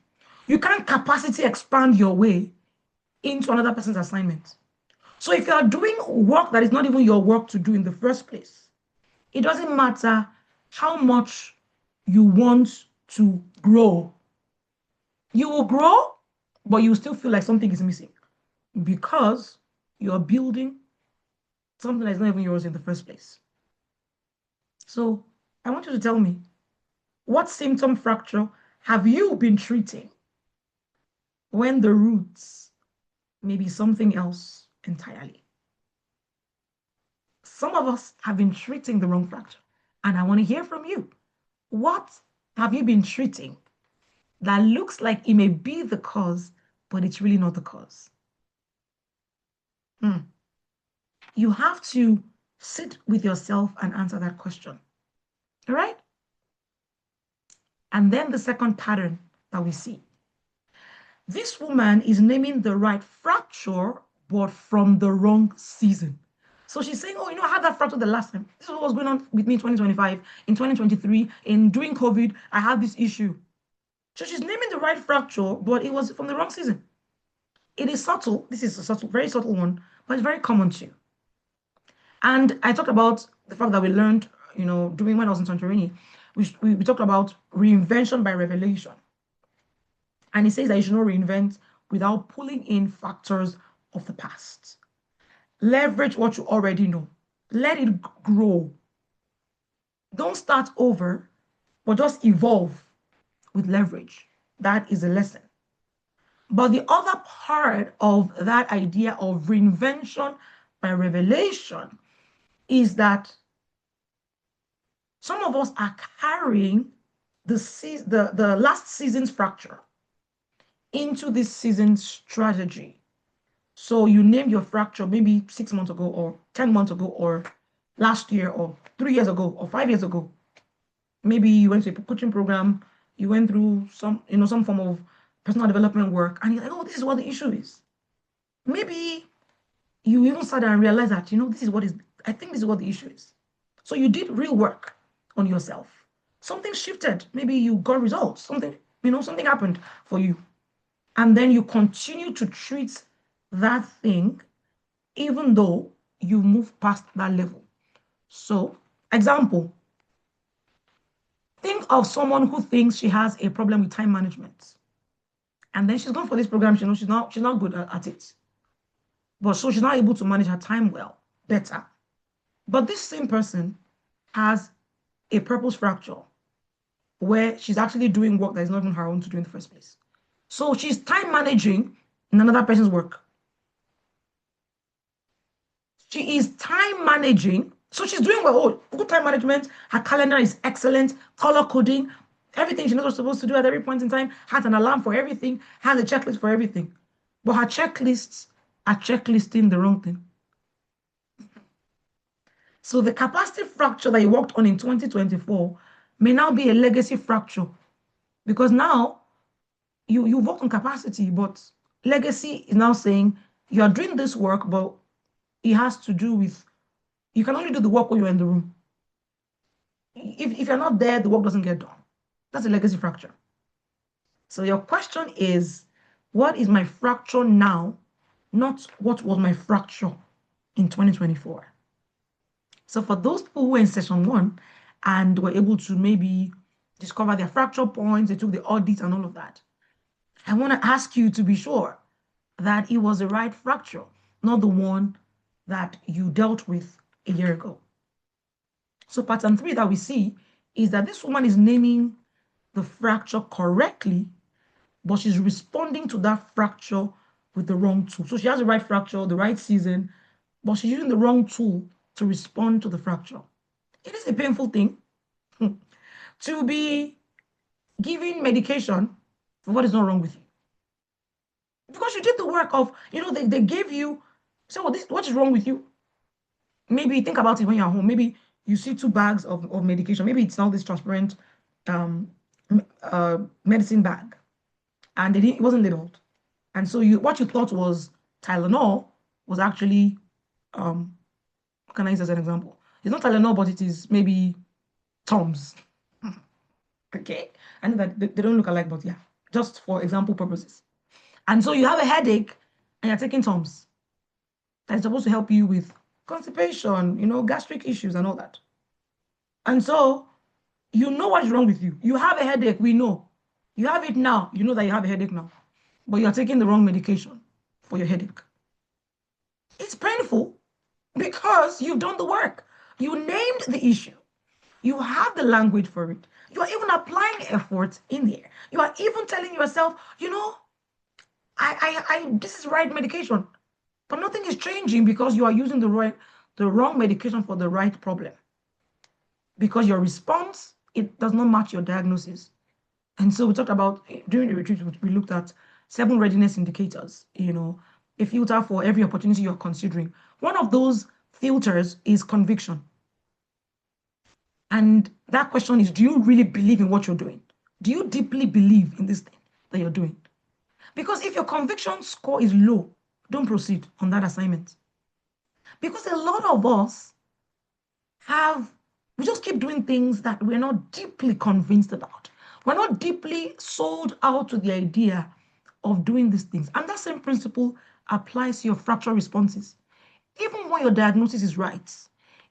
You can't capacity expand your way into another person's assignment. So if you are doing work that is not even your work to do in the first place, it doesn't matter how much you want to grow. You will grow, but you still feel like something is missing because you're building something that's not even yours in the first place. So I want you to tell me, what symptom fracture have you been treating when the roots may be something else entirely? Some of us have been treating the wrong fracture, and I want to hear from you. What have you been treating that looks like it may be the cause, but it's really not the cause? You have to sit with yourself and answer that question. All right? And then the second pattern that we see. This woman is naming the right fracture, but from the wrong season. So she's saying, oh, I had that fracture the last time. This is what was going on with me in 2025, in 2023, during COVID, I had this issue. So she's naming the right fracture, but it was from the wrong season. It is subtle. This is a subtle, very subtle one, but it's very common too. And I talked about the fact that we learned, doing when I was in Santorini, we talked about reinvention by revelation. And it says that you should not reinvent without pulling in factors of the past. Leverage what you already know. Let it grow. Don't start over, but just evolve with leverage. That is a lesson. But the other part of that idea of reinvention by revelation is that some of us are carrying the last season's fracture into this season's strategy. So you named your fracture maybe 6 months ago, or 10 months ago, or last year, or 3 years ago, or 5 years ago. Maybe you went to a coaching program, you went through some form of personal development work, and you're like, oh, this is what the issue is. Maybe you even sat down and realized that, I think this is what the issue is. So you did real work on yourself. Something shifted. Maybe you got results. Something happened for you. And then you continue to treat that thing even though you move past that level. So, example, think of someone who thinks she has a problem with time management. And then she's gone for this program, she's not good at it. But so she's not able to manage her time better. But this same person has a purpose fracture where she's actually doing work that is not even her own to do in the first place. So she's time managing in another person's work. She is time managing. So she's doing well. Oh, good time management. Her calendar is excellent. Color coding. Everything she knows what she's supposed to do at every point in time. Has an alarm for everything. Has a checklist for everything. But her checklists are checklisting the wrong thing. So the capacity fracture that you worked on in 2024 may now be a legacy fracture, because now you work on capacity, but legacy is now saying you are doing this work, but it has to do with you can only do the work when you're in the room. If you're not there, the work doesn't get done. That's a legacy fracture. So your question is, what is my fracture now, not what was my fracture in 2024? So for those people who were in session 1 and were able to maybe discover their fracture points, they took the audit and all of that, I want to ask you to be sure that it was the right fracture, not the one that you dealt with a year ago. So pattern 3 that we see is that this woman is naming the fracture correctly, but she's responding to that fracture with the wrong tool. So she has the right fracture, the right season, but she's using the wrong tool to respond to the fracture. It is a painful thing to be giving medication for what is not wrong with you. Because you did the work of, they gave you, so what is wrong with you? Maybe think about it when you're home. Maybe you see 2 bags of medication. Maybe it's not this transparent medicine bag, and it wasn't labeled. And so what you thought was Tylenol was actually, can I use as an example? It's not Tylenol, but it is maybe Tums. Okay? I know that they don't look alike, but yeah, just for example purposes. And so you have a headache and you're taking Tums. That's supposed to help you with constipation, gastric issues and all that. And so you know what's wrong with you. You have a headache, we know. You have it now. You know that you have a headache now. But you're taking the wrong medication for your headache. It's painful because you've done the work. You named the issue. You have the language for it. You are even applying effort in there. You are even telling yourself, this is the right medication. But nothing is changing because you are using the wrong medication for the right problem. Because your response, it does not match your diagnosis. And so we talked about, during the retreat, we looked at 7 readiness indicators, a filter for every opportunity you're considering. One of those filters is conviction. And that question is, do you really believe in what you're doing? Do you deeply believe in this thing that you're doing? Because if your conviction score is low, don't proceed on that assignment. Because a lot of us we just keep doing things that we're not deeply convinced about. We're not deeply sold out to the idea of doing these things. And that same principle applies to your fracture responses. Even when your diagnosis is right,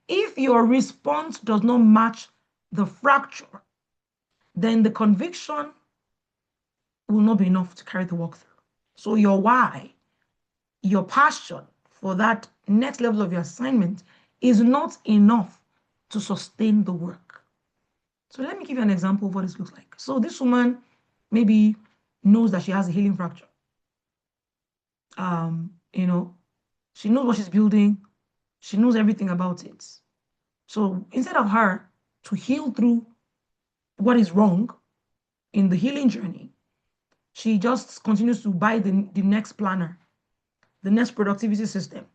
if your response does not match the fracture, then the conviction will not be enough to carry the walk through. So your why, your passion for that next level of your assignment is not enough to sustain the work. So let me give you an example of what this looks like. So this woman maybe knows that she has a healing fracture. You know, she knows what she's building. She knows everything about it. So instead of her to heal through what is wrong in the healing journey, she just continues to buy the next planner, the next productivity system.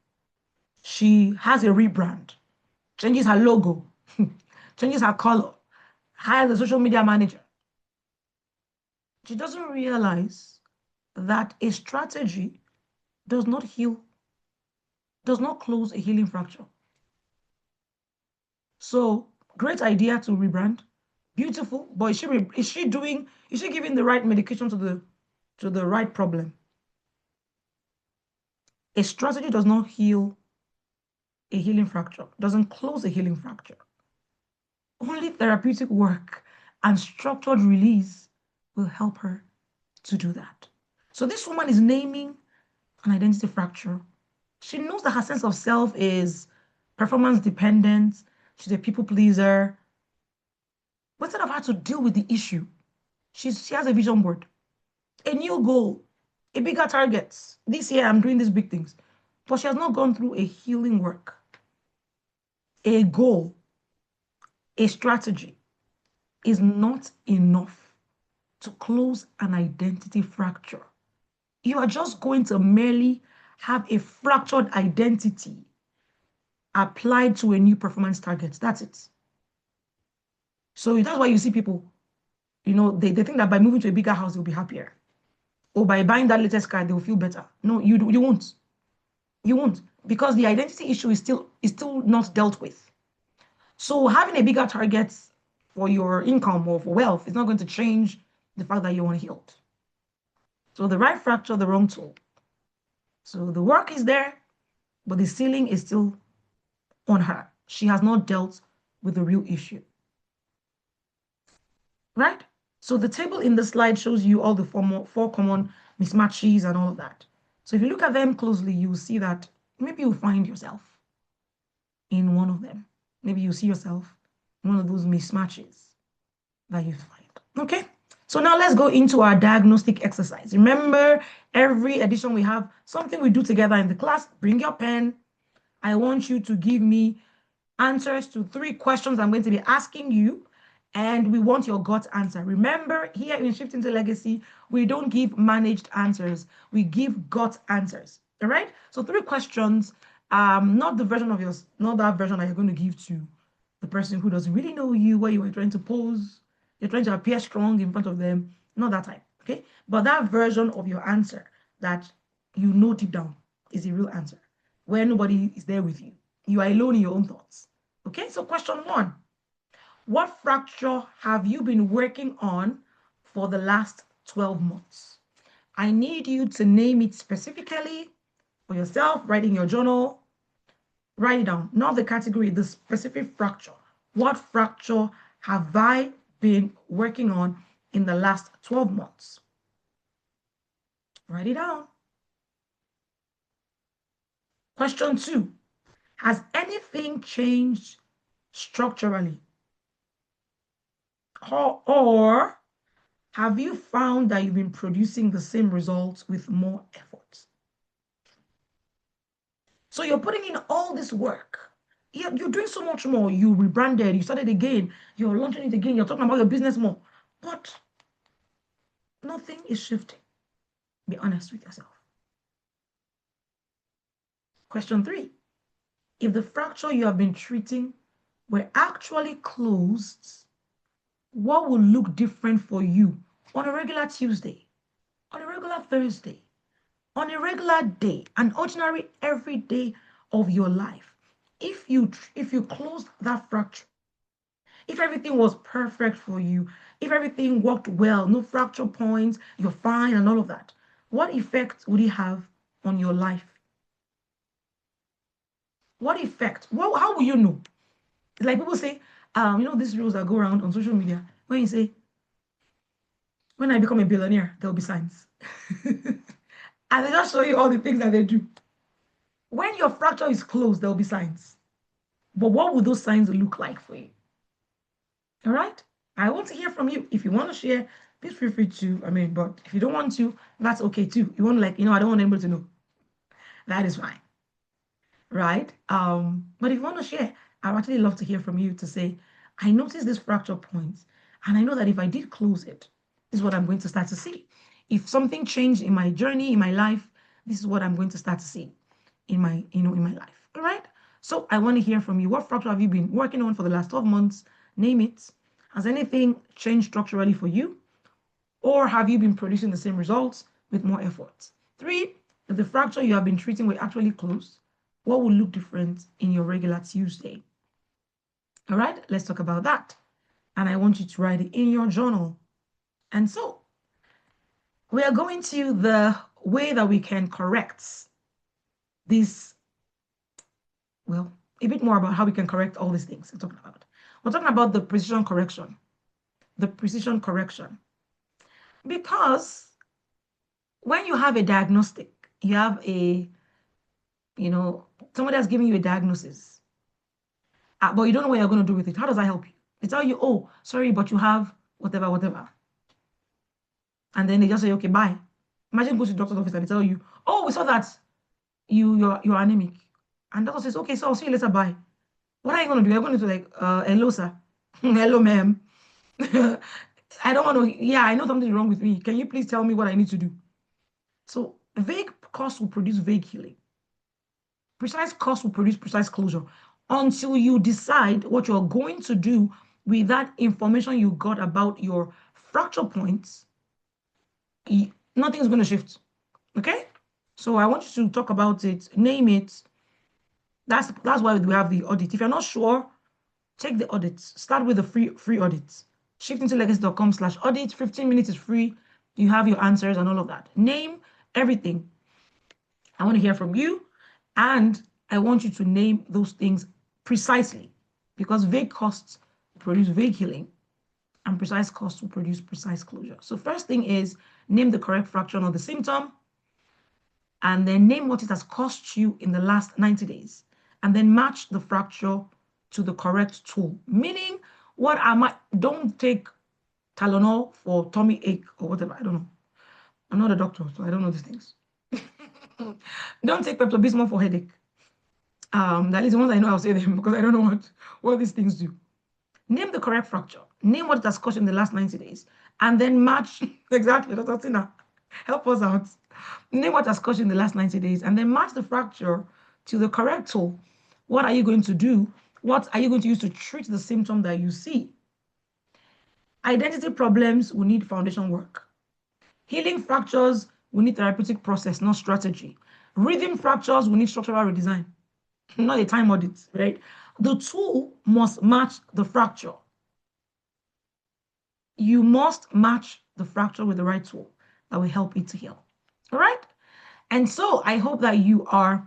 She has a rebrand, changes her logo, changes her color, hires a social media manager. She doesn't realize that a strategy does not heal, does not close a healing fracture. So great idea to rebrand, beautiful, but is she giving the right medication to the right problem? A strategy does not heal a healing fracture, doesn't close a healing fracture. Only therapeutic work and structured release will help her to do that. So this woman is naming an identity fracture. She knows that her sense of self is performance dependent. She's a people pleaser. But instead of her to deal with the issue, she has a vision board, a new goal, a bigger target. This year I'm doing these big things. But she has not gone through a healing work, a goal, a strategy is not enough to close an identity fracture. You are just going to merely have a fractured identity applied to a new performance target. That's it. So that's why you see people, they think that by moving to a bigger house, they'll be happier. Or by buying that latest car, they'll feel better. No, you won't. You won't. Because the identity issue is still not dealt with. So having a bigger target for your income or for wealth is not going to change the fact that you're unhealed. So the right fracture, the wrong tool. So the work is there, but the ceiling is still on her. She has not dealt with the real issue. Right? So the table in the slide shows you all the four common mismatches and all of that. So if you look at them closely, you will see that maybe you'll find yourself in one of them. Maybe you see yourself in one of those mismatches that you find. Okay? So now let's go into our diagnostic exercise. Remember, every edition we have something we do together in the class. Bring your pen. I want you to give me answers to 3 questions I'm going to be asking you, and we want your gut answer. Remember, here in Shifting to Legacy, we don't give managed answers. We give gut answers. All right? So 3 questions, not the version of yours, not that version that you're going to give to the person who doesn't really know you, where you were trying to pose, you're trying to appear strong in front of them, not that type, okay? But that version of your answer that you know deep down is the real answer, where nobody is there with you. You are alone in your own thoughts. Okay, so question 1. What fracture have you been working on for the last 12 months? I need you to name it specifically for yourself, write in your journal, write it down, not the category, the specific fracture. What fracture have I been working on in the last 12 months? Write it down. Question 2. Has anything changed structurally? Or have you found that you've been producing the same results with more effort? So you're putting in all this work. You're doing so much more. You rebranded, you started again, you're launching it again, you're talking about your business more. But nothing is shifting. Be honest with yourself. Question 3. If the fracture you have been treating were actually closed, what will look different for you on a regular Tuesday, on a regular Thursday, on a regular day, an ordinary every day of your life? If you closed that fracture, if everything was perfect for you, if everything worked well, no fracture points, you're fine and all of that, what effect would it have on your life? What effect? How will you know? It's like people say, these rules that go around on social media, when you say, when I become a billionaire, there'll be signs. And they just show you all the things that they do. When your fracture is closed, there'll be signs. But what would those signs look like for you? All right? I want to hear from you. If you want to share, please feel free to. But if you don't want to, that's okay too. You want to I don't want anybody to know. That is fine, right? But if you want to share, I'd actually love to hear from you to say, I noticed this fracture point, and I know that if I did close it, this is what I'm going to start to see. If something changed in my journey, in my life, this is what I'm going to start to see in my, in my life. All right. So I want to hear from you. What fracture have you been working on for the last 12 months? Name it. Has anything changed structurally for you? Or have you been producing the same results with more effort? Three, if the fracture you have been treating were actually closed, what will look different in your regular Tuesday? All right, let's talk about that. And I want you to write it in your journal. And so we are going to the way that we can correct this, well, a bit more about how we can correct all these things we're talking about. We're talking about the precision correction. The precision correction. Because when you have a diagnostic, you have a, somebody has given you a diagnosis, but you don't know what you're going to do with it. How does that help you? They tell you, oh, sorry, but you have whatever, whatever. And then they just say, okay, bye. Imagine go to the doctor's office and they tell you, oh, we saw that you're anemic. And doctor says, okay, so I'll see you later, bye. What are you going to do? You're going to like, hello, sir. Hello, ma'am. I don't want to, yeah, I know something's wrong with me. Can you please tell me what I need to do? So vague cause will produce vague healing. Precise cause will produce precise closure until you decide what you're going to do with that information you got about your fracture points. Nothing is going to shift. Okay? So I want you to talk about it, name it. That's why we have the audit. If you're not sure, take the audits. Start with the free audits. shiftingtolegacy.com/audit. 15 minutes is free. You have your answers and all of that. Name everything. I want to hear from you, and I want you to name those things precisely, because vague costs produce vague healing, and precise costs will produce precise closure. So first thing is name the correct fraction of the symptom, and then name what it has cost you in the last 90 days, and then match the fracture to the correct tool. Meaning, don't take Tylenol for tummy ache or whatever. I don't know. I'm not a doctor, so I don't know these things. Don't take Pepto-Bismol for headache. That is the ones I know. I'll say them because I don't know what these things do. Name the correct fracture. Name what it has cost in the last 90 days. And then match, exactly, Dr. Tina, help us out. Name what has cost in the last 90 days and then match the fracture to the correct tool. What are you going to do? What are you going to use to treat the symptom that you see? Identity problems will need foundation work. Healing fractures will need therapeutic process, not strategy. Rhythm fractures will need structural redesign, not a time audit, right? The tool must match the fracture. You must match the fracture with the right tool that will help it to heal. All right? And so I hope that you are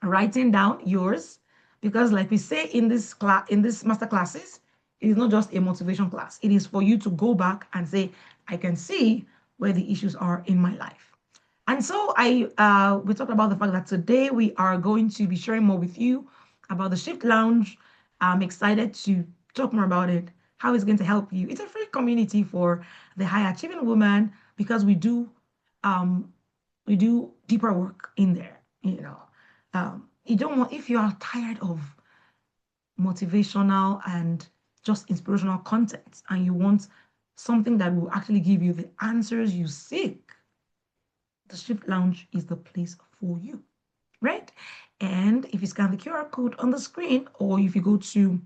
writing down yours, because like we say in this class, in this master classes, it is not just a motivation class. It is for you to go back and say, I can see where the issues are in my life. And so we talked about the fact that today we are going to be sharing more with you about the Shift Lounge. I'm excited to talk more about it, how it's going to help you. It's a free community for the high achieving woman, because we do deeper work in there. You don't want, if you are tired of motivational and just inspirational content and you want something that will actually give you the answers you seek, the Shift Lounge is the place for you, right? And if you scan the QR code on the screen, or if you go to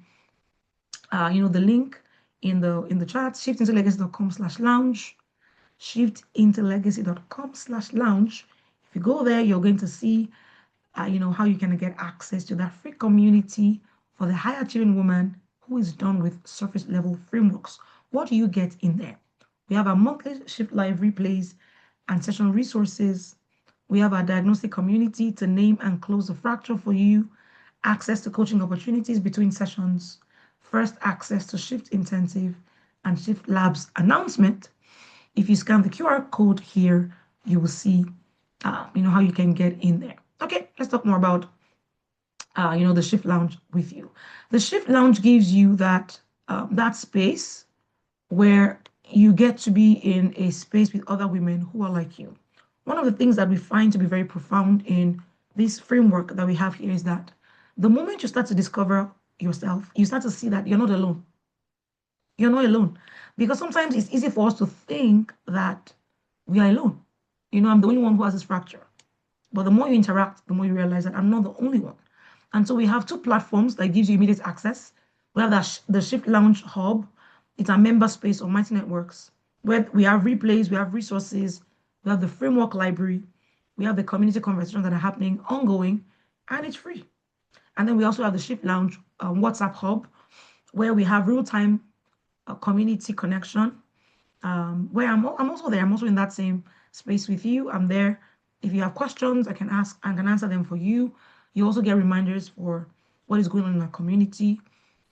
the link in the chat, shiftintolegacy.com/lounge, shiftintolegacy.com/lounge. If you go there, you're going to see how you can get access to that free community for the high achieving woman who is done with surface level frameworks. What do you get in there? We have our monthly Shift Live replays and session resources. We have our diagnostic community to name and close the fracture for you, access to coaching opportunities between sessions, first access to Shift Intensive and Shift Labs announcement. If you scan the QR code here, you will see how you can get in there. Okay, let's talk more about the Shift Lounge with you. The Shift Lounge gives you that space where you get to be in a space with other women who are like you, one of the things that we find to be very profound in this framework that we have here is that the moment you start to discover yourself, you start to see that you're not alone. You're not alone. Because sometimes it's easy for us to think that we are alone. I'm the only one who has this fracture. But the more you interact, the more you realize that I'm not the only one. And so we have two platforms that gives you immediate access. We have the Shift Lounge Hub. It's a member space on Mighty Networks where we have replays, we have resources, we have the framework library, we have the community conversations that are happening ongoing, and it's free. And then we also have the Shift Lounge WhatsApp Hub where we have real-time community connection where I'm also there. I'm also in that same space with you. I'm there. If you have questions, I can answer them for you. You also get reminders for what is going on in our community.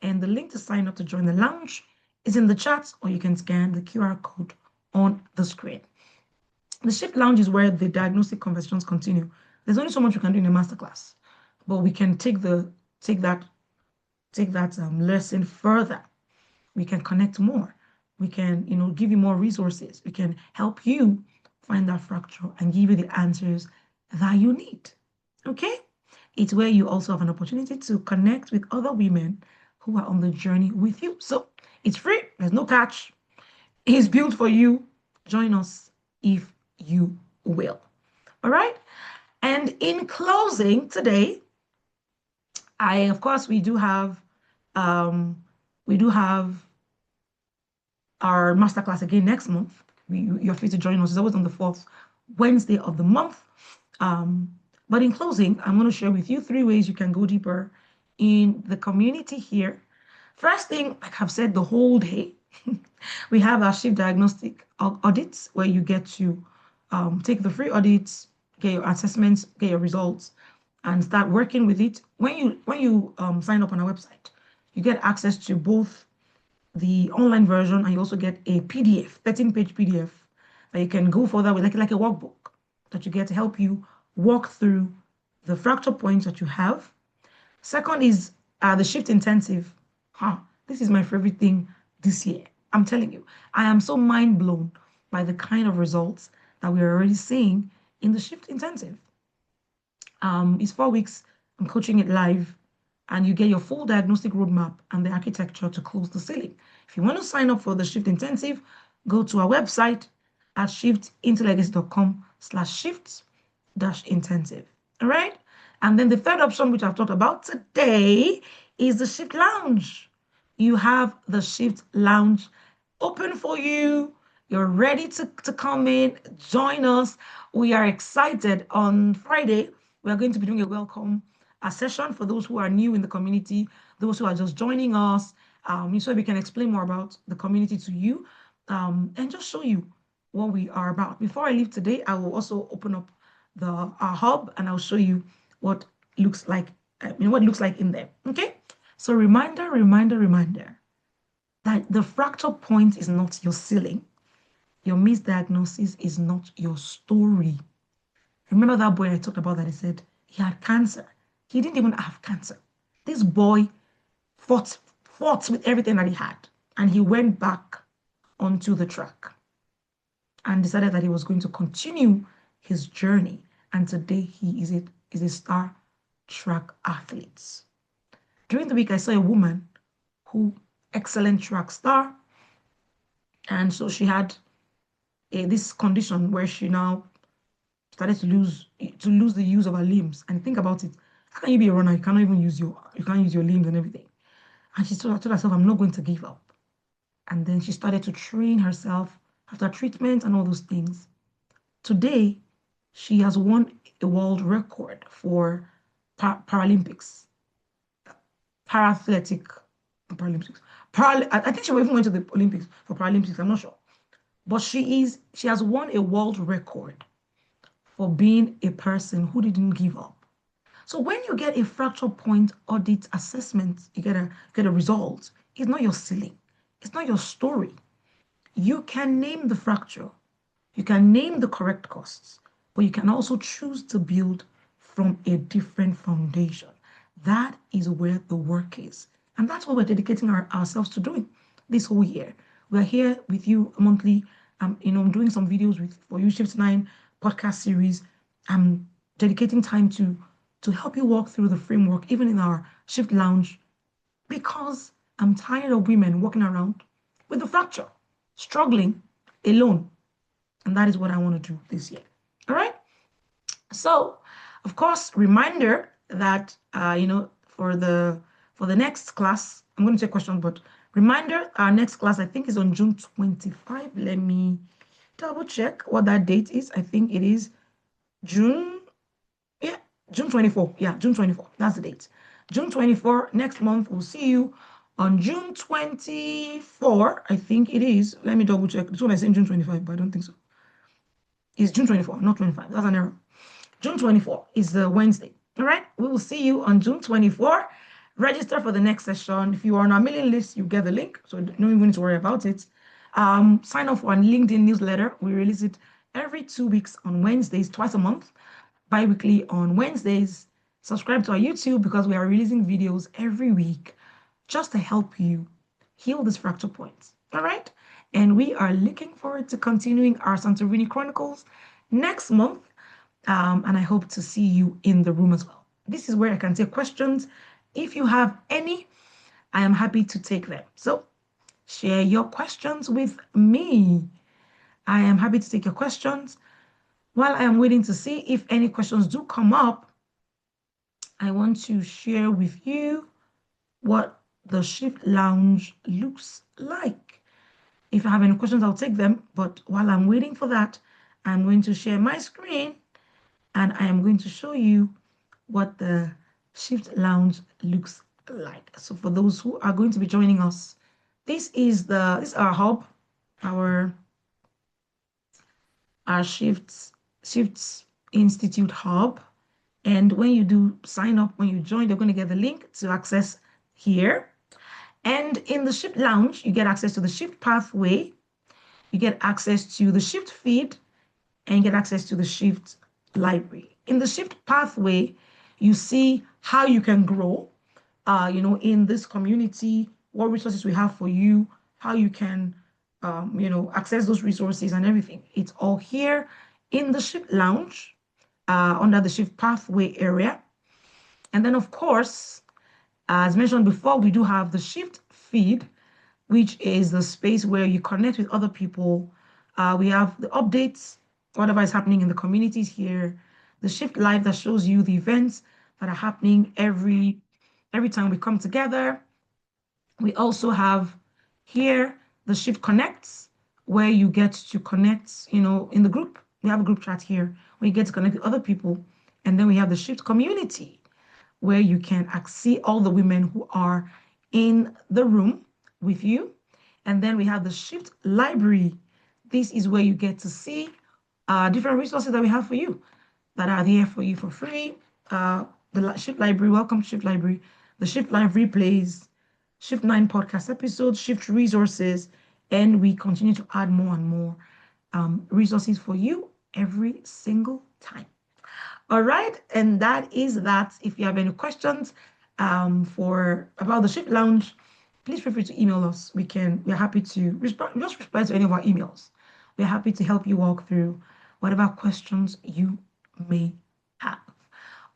And the link to sign up to join the lounge is in the chat, or you can scan the QR code on the screen. The Shift Lounge is where the diagnostic conversations continue. There's only so much you can do in a masterclass, but we can take that lesson further. We can connect more. We can, give you more resources. We can help you find that fracture and give you the answers that you need. Okay? It's where you also have an opportunity to connect with other women who are on the journey with you. So it's free. There's no catch. It's built for you. Join us if you will. All right? And in closing today, of course, we do have our masterclass again next month. You're free to join us. It's always on the fourth Wednesday of the month. But in closing, I'm going to share with you 3 ways you can go deeper in the community here. First thing, like I've said the whole day, we have our Shift Diagnostic audits where you get to take the free audits, get your assessments, get your results, and start working with it. When you sign up on our website, you get access to both the online version and you also get a PDF, 13-page PDF that you can go further with, like a workbook that you get to help you walk through the fracture points that you have. Second is the Shift Intensive. This is my favorite thing this year. I'm telling you, I am so mind blown by the kind of results that we're already seeing in the Shift Intensive. It's 4 weeks. I'm coaching it live, and you get your full diagnostic roadmap and the architecture to close the ceiling. If you want to sign up for the Shift Intensive, go to our website at shiftintolegacy.com/shift-intensive. All right. And then the third option, which I've talked about today, is the Shift Lounge. You have the Shift Lounge open for you. You're ready to come in, join us. We are excited. On Friday, we are going to be doing a welcome session for those who are new in the community, those who are just joining us, so we can explain more about the community to you and just show you what we are about. Before I leave today, I will also open up our hub and I'll show you what looks like, what it looks like in there. Okay. So reminder that the fracture point is not your ceiling. Your misdiagnosis is not your story. Remember that boy I talked about that he said he had cancer. He didn't even have cancer. This boy fought with everything that he had, and he went back onto the track and decided that he was going to continue his journey. And today he is a star track athlete. During the week, I saw a woman who excellent track star, and so she had this condition where she now started to lose the use of her limbs. And think about it. How can you be a runner? You can't use your limbs and everything. And she told herself, I'm not going to give up. And then she started to train herself after treatment and all those things. Today, she has won a world record for Paralympics, parathletic, Paralympics. I think she even went to the Olympics for Paralympics. I'm not sure. But she has won a world record for being a person who didn't give up. So when you get a fracture point audit assessment, you get a result. It's not your ceiling. It's not your story. You can name the fracture. You can name the correct costs, but you can also choose to build from a different foundation. That is where the work is. And that's what we're dedicating ourselves to doing this whole year. We're here with you monthly. I'm doing some videos for you, Shift 9 podcast series. I'm dedicating time to help you walk through the framework, even in our shift lounge, because I'm tired of women walking around with a fracture, struggling alone. And that is what I want to do this year. All right. So, of course, reminder that for the next class, I'm going to take questions, but reminder, our next class I think is on June 25. Let me double check what that date is. I think it is June, yeah, June 24. Yeah, June 24. That's the date. June 24. Next month, we'll see you on June 24. I think it is. Let me double check. This one I said June 25, but I don't think so. It's June 24, not 25. That's an error. June 24 is the Wednesday. All right. We will see you on June 24. Register for the next session. If you are on our mailing list, you get the link. So don't even need to worry about it. Sign up for our LinkedIn newsletter. We release it every 2 weeks on Wednesdays, twice a month, bi-weekly on Wednesdays. Subscribe to our YouTube because we are releasing videos every week just to help you heal these fracture points. All right. And we are looking forward to continuing our Santorini Chronicles next month. And I hope to see you in the room as well. This is where I can take questions. If you have any, I am happy to take them. So share your questions with me. I am happy to take your questions. While I am waiting to see if any questions do come up, I want to share with you what the Shift Lounge looks like. If I have any questions, I'll take them. But while I'm waiting for that, I'm going to share my screen and I am going to show you what the Shift Lounge looks like. So for those who are going to be joining us, this is our hub, our Shifts Institute hub. And when you do sign up, when you join, they're going to get the link to access here. And in the Shift Lounge, you get access to the Shift Pathway, you get access to the Shift Feed, and you get access to the Shift Library. In the Shift Pathway, you see how you can grow, in this community, what resources we have for you, how you can, access those resources and everything. It's all here in the Shift Lounge, under the Shift Pathway area. And then, of course, as mentioned before, we do have the Shift Feed, which is the space where you connect with other people. We have the updates, whatever is happening in the communities here, the Shift Live that shows you the events that are happening every time we come together. We also have here the Shift Connects, where you get to connect, in the group. We have a group chat here where you get to connect with other people. And then we have the Shift Community, where you can see all the women who are in the room with you. And then we have the Shift Library. This is where you get to see different resources that we have for you that are there for you for free. The Shift Library, welcome to Shift Library. The Shift Live replays, Shift 9 podcast episodes, Shift resources, and we continue to add more and more resources for you every single time. All right, and that is that. If you have any questions for about the Shift Lounge, please feel free to email us. We're happy to just reply to any of our emails. We're happy to help you walk through whatever questions you may have.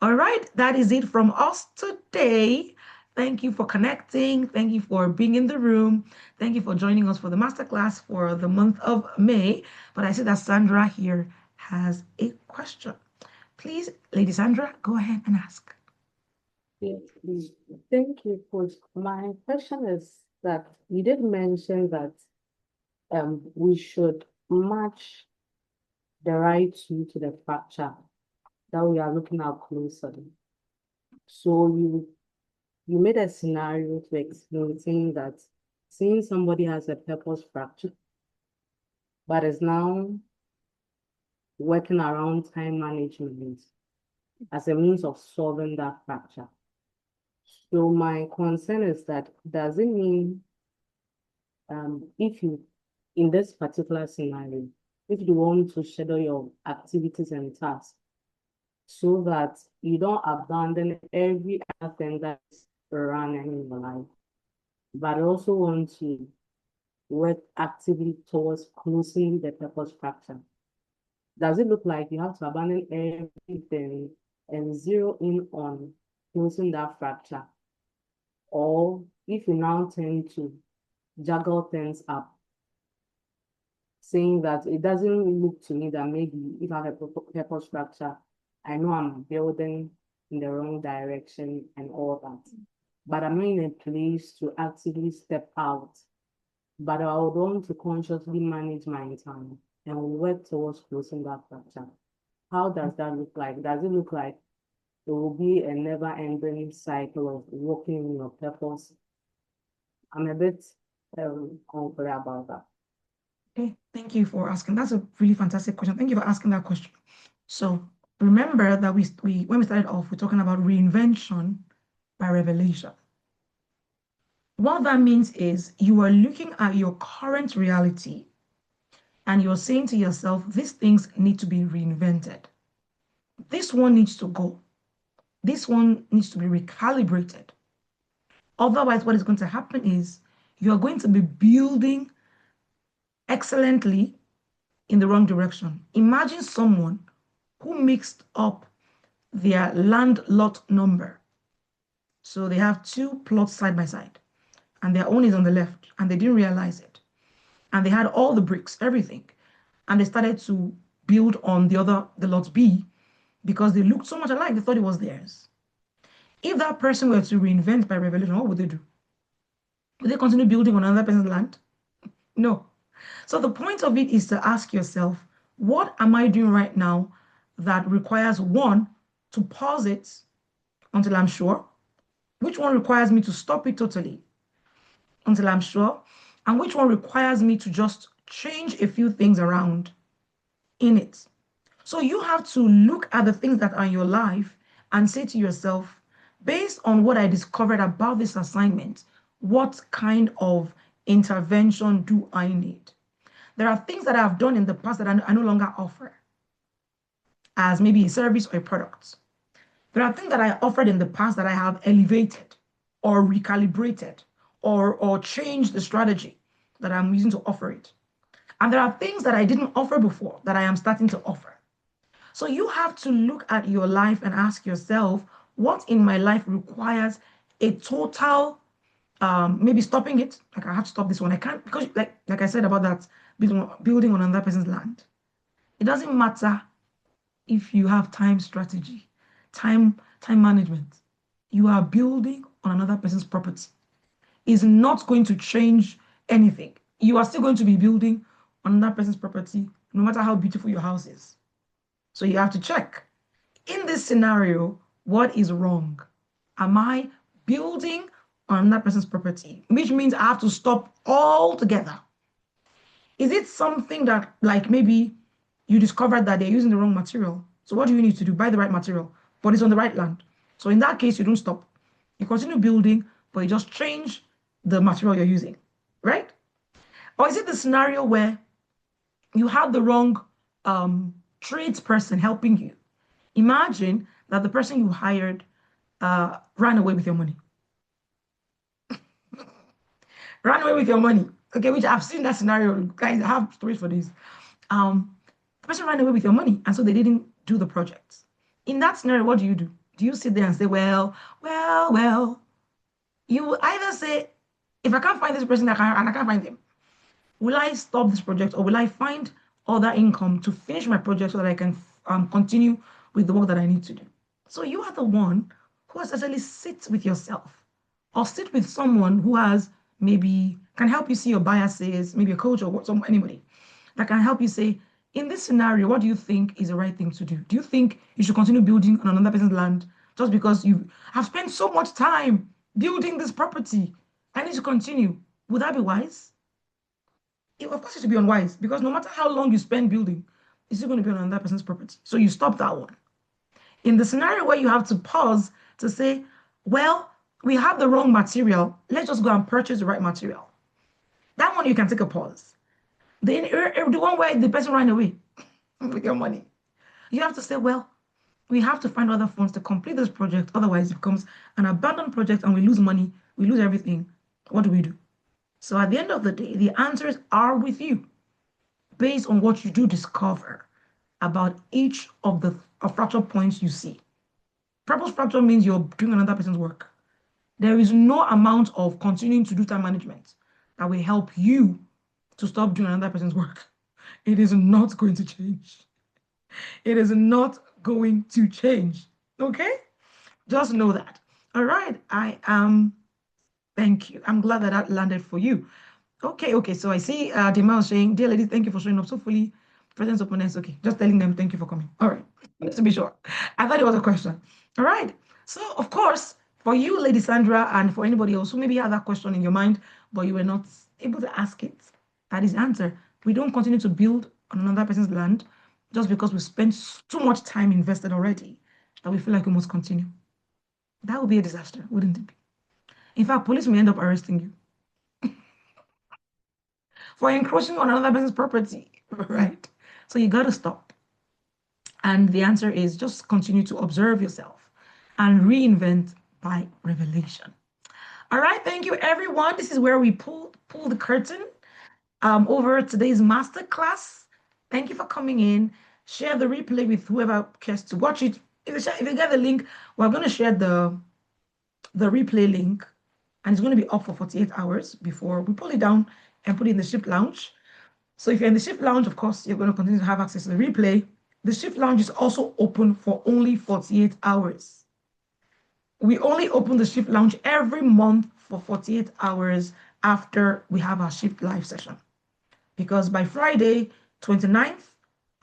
All right, that is it from us today. Thank you for connecting. Thank you for being in the room. Thank you for joining us for the masterclass for the month of May. But I see that Sandra here has a question. Please, Lady Sandra, go ahead and ask. Yes, please. Thank you, Coach. My question is that you did mention that we should match the right tool to the fracture that we are looking at closely. So you made a scenario to explain saying that seeing somebody has a purpose fracture, but is now working around time management as a means of solving that fracture. So my concern is that does it mean if you, in this particular scenario, if you want to schedule your activities and tasks so that you don't abandon every other thing that's running in your life, but also want to work actively towards closing the purpose fracture, does it look like you have to abandon everything and zero in on closing that fracture? Or if you now tend to juggle things up, saying that it doesn't look to me that maybe if I have a purpose fracture, I know I'm building in the wrong direction and all that. But I'm not in a place to actively step out. But I would want to consciously manage my time and work towards closing that fracture. How does that look like? Does it look like it will be a never-ending cycle of working in your purpose? I'm a bit unclear about that. Okay, thank you for asking. That's a really fantastic question. Thank you for asking that question. So remember that we when we started off, we're talking about reinvention by revelation. What that means is you are looking at your current reality and you're saying to yourself, these things need to be reinvented. This one needs to go. This one needs to be recalibrated. Otherwise, what is going to happen is you're going to be building excellently in the wrong direction. Imagine someone who mixed up their land lot number. So they have two plots side by side, and their own is on the left, and they didn't realize it. And they had all the bricks, everything. And they started to build on the lot B, because they looked so much alike, they thought it was theirs. If that person were to reinvent by revelation, what would they do? Would they continue building on another person's land? No. So the point of it is to ask yourself, what am I doing right now that requires one, to pause it until I'm sure? Which one requires me to stop it totally until I'm sure? And which one requires me to just change a few things around in it? So you have to look at the things that are in your life and say to yourself, based on what I discovered about this assignment, what kind of intervention do I need? There are things that I've done in the past that I no longer offer as maybe a service or a product. There are things that I offered in the past that I have elevated or recalibrated or changed the strategy that I'm using to offer it. And there are things that I didn't offer before that I am starting to offer. So you have to look at your life and ask yourself, what in my life requires a total, maybe stopping it. Like I have to stop this one. I can't, because like I said about that, building on another person's land. It doesn't matter if you have time strategy, time management. You are building on another person's property. Is not going to change anything. You are still going to be building on another person's property, no matter how beautiful your house is. So you have to check. In this scenario, what is wrong? Am I building on another person's property? Which means I have to stop altogether. Is it something that, like maybe you discovered that they're using the wrong material? So what do you need to do? Buy the right material, but it's on the right land. So in that case, you don't stop. You continue building, but you just change the material you're using, right? Or is it the scenario where you have the wrong tradesperson helping you? Imagine that the person you hired ran away with your money. Ran away with your money. Okay, which I've seen that scenario. Guys, I have stories for this. The person ran away with your money, and so they didn't do the project. In that scenario, what do you do? Do you sit there and say, well? You will either say, if I can't find this person, and I can't find them, will I stop this project or will I find other income to finish my project so that I can continue with the work that I need to do? So you are the one who has actually sit with yourself or sit with someone who has maybe can help you see your biases, maybe a coach or anybody that can help you say, in this scenario, what do you think is the right thing to do? Do you think you should continue building on another person's land just because you have spent so much time building this property? I need to continue. Would that be wise? Of course, it should be unwise because no matter how long you spend building, it's still going to be on another person's property. So you stop that one. In the scenario where you have to pause to say, well, we have the wrong material, let's just go and purchase the right material. That one you can take a pause. The one where the person ran away with your money, you have to say, well, we have to find other funds to complete this project. Otherwise, it becomes an abandoned project and we lose money, we lose everything. What do we do? So at the end of the day, the answers are with you based on what you do discover about each of the fracture points you see. Purpose fracture means you're doing another person's work. There is no amount of continuing to do time management that will help you to stop doing another person's work. It is not going to change. It is not going to change. Okay? Just know that. All right. I am, thank you. I'm glad that that landed for you. Okay. So I see Dima saying, dear lady, thank you for showing up so fully. Presence openness. Okay. Just telling them thank you for coming. All right. Just to be sure. I thought it was a question. All right. So, of course, for you, Lady Sandra, and for anybody else who maybe had that question in your mind, but you were not able to ask it, that is the answer. We don't continue to build on another person's land just because we spent too much time invested already that we feel like we must continue. That would be a disaster, wouldn't it be? In fact, police may end up arresting you for encroaching on another person's property, right? So you got to stop. And the answer is just continue to observe yourself and reinvent by revelation. All right, thank you, everyone. This is where we pull the curtain over today's master class. Thank you for coming in. Share the replay with whoever cares to watch it. If you get the link, we're going to share the replay link, and it's going to be up for 48 hours before we pull it down and put it in the ship lounge. So if you're in the ship lounge, of course, you're going to continue to have access to the replay. The ship lounge is also open for only 48 hours. We only open the ship lounge every month for 48 hours after we have our shift live session. Because by Friday, 29th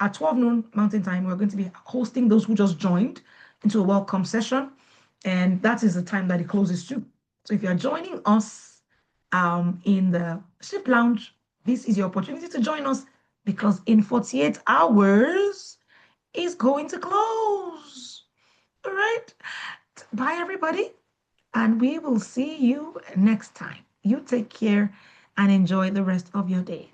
at 12 noon Mountain Time, we're going to be hosting those who just joined into a welcome session. And that is the time that it closes too. So if you're joining us in the ship lounge, this is your opportunity to join us because in 48 hours, it's going to close. All right. Bye, everybody. And we will see you next time. You take care and enjoy the rest of your day.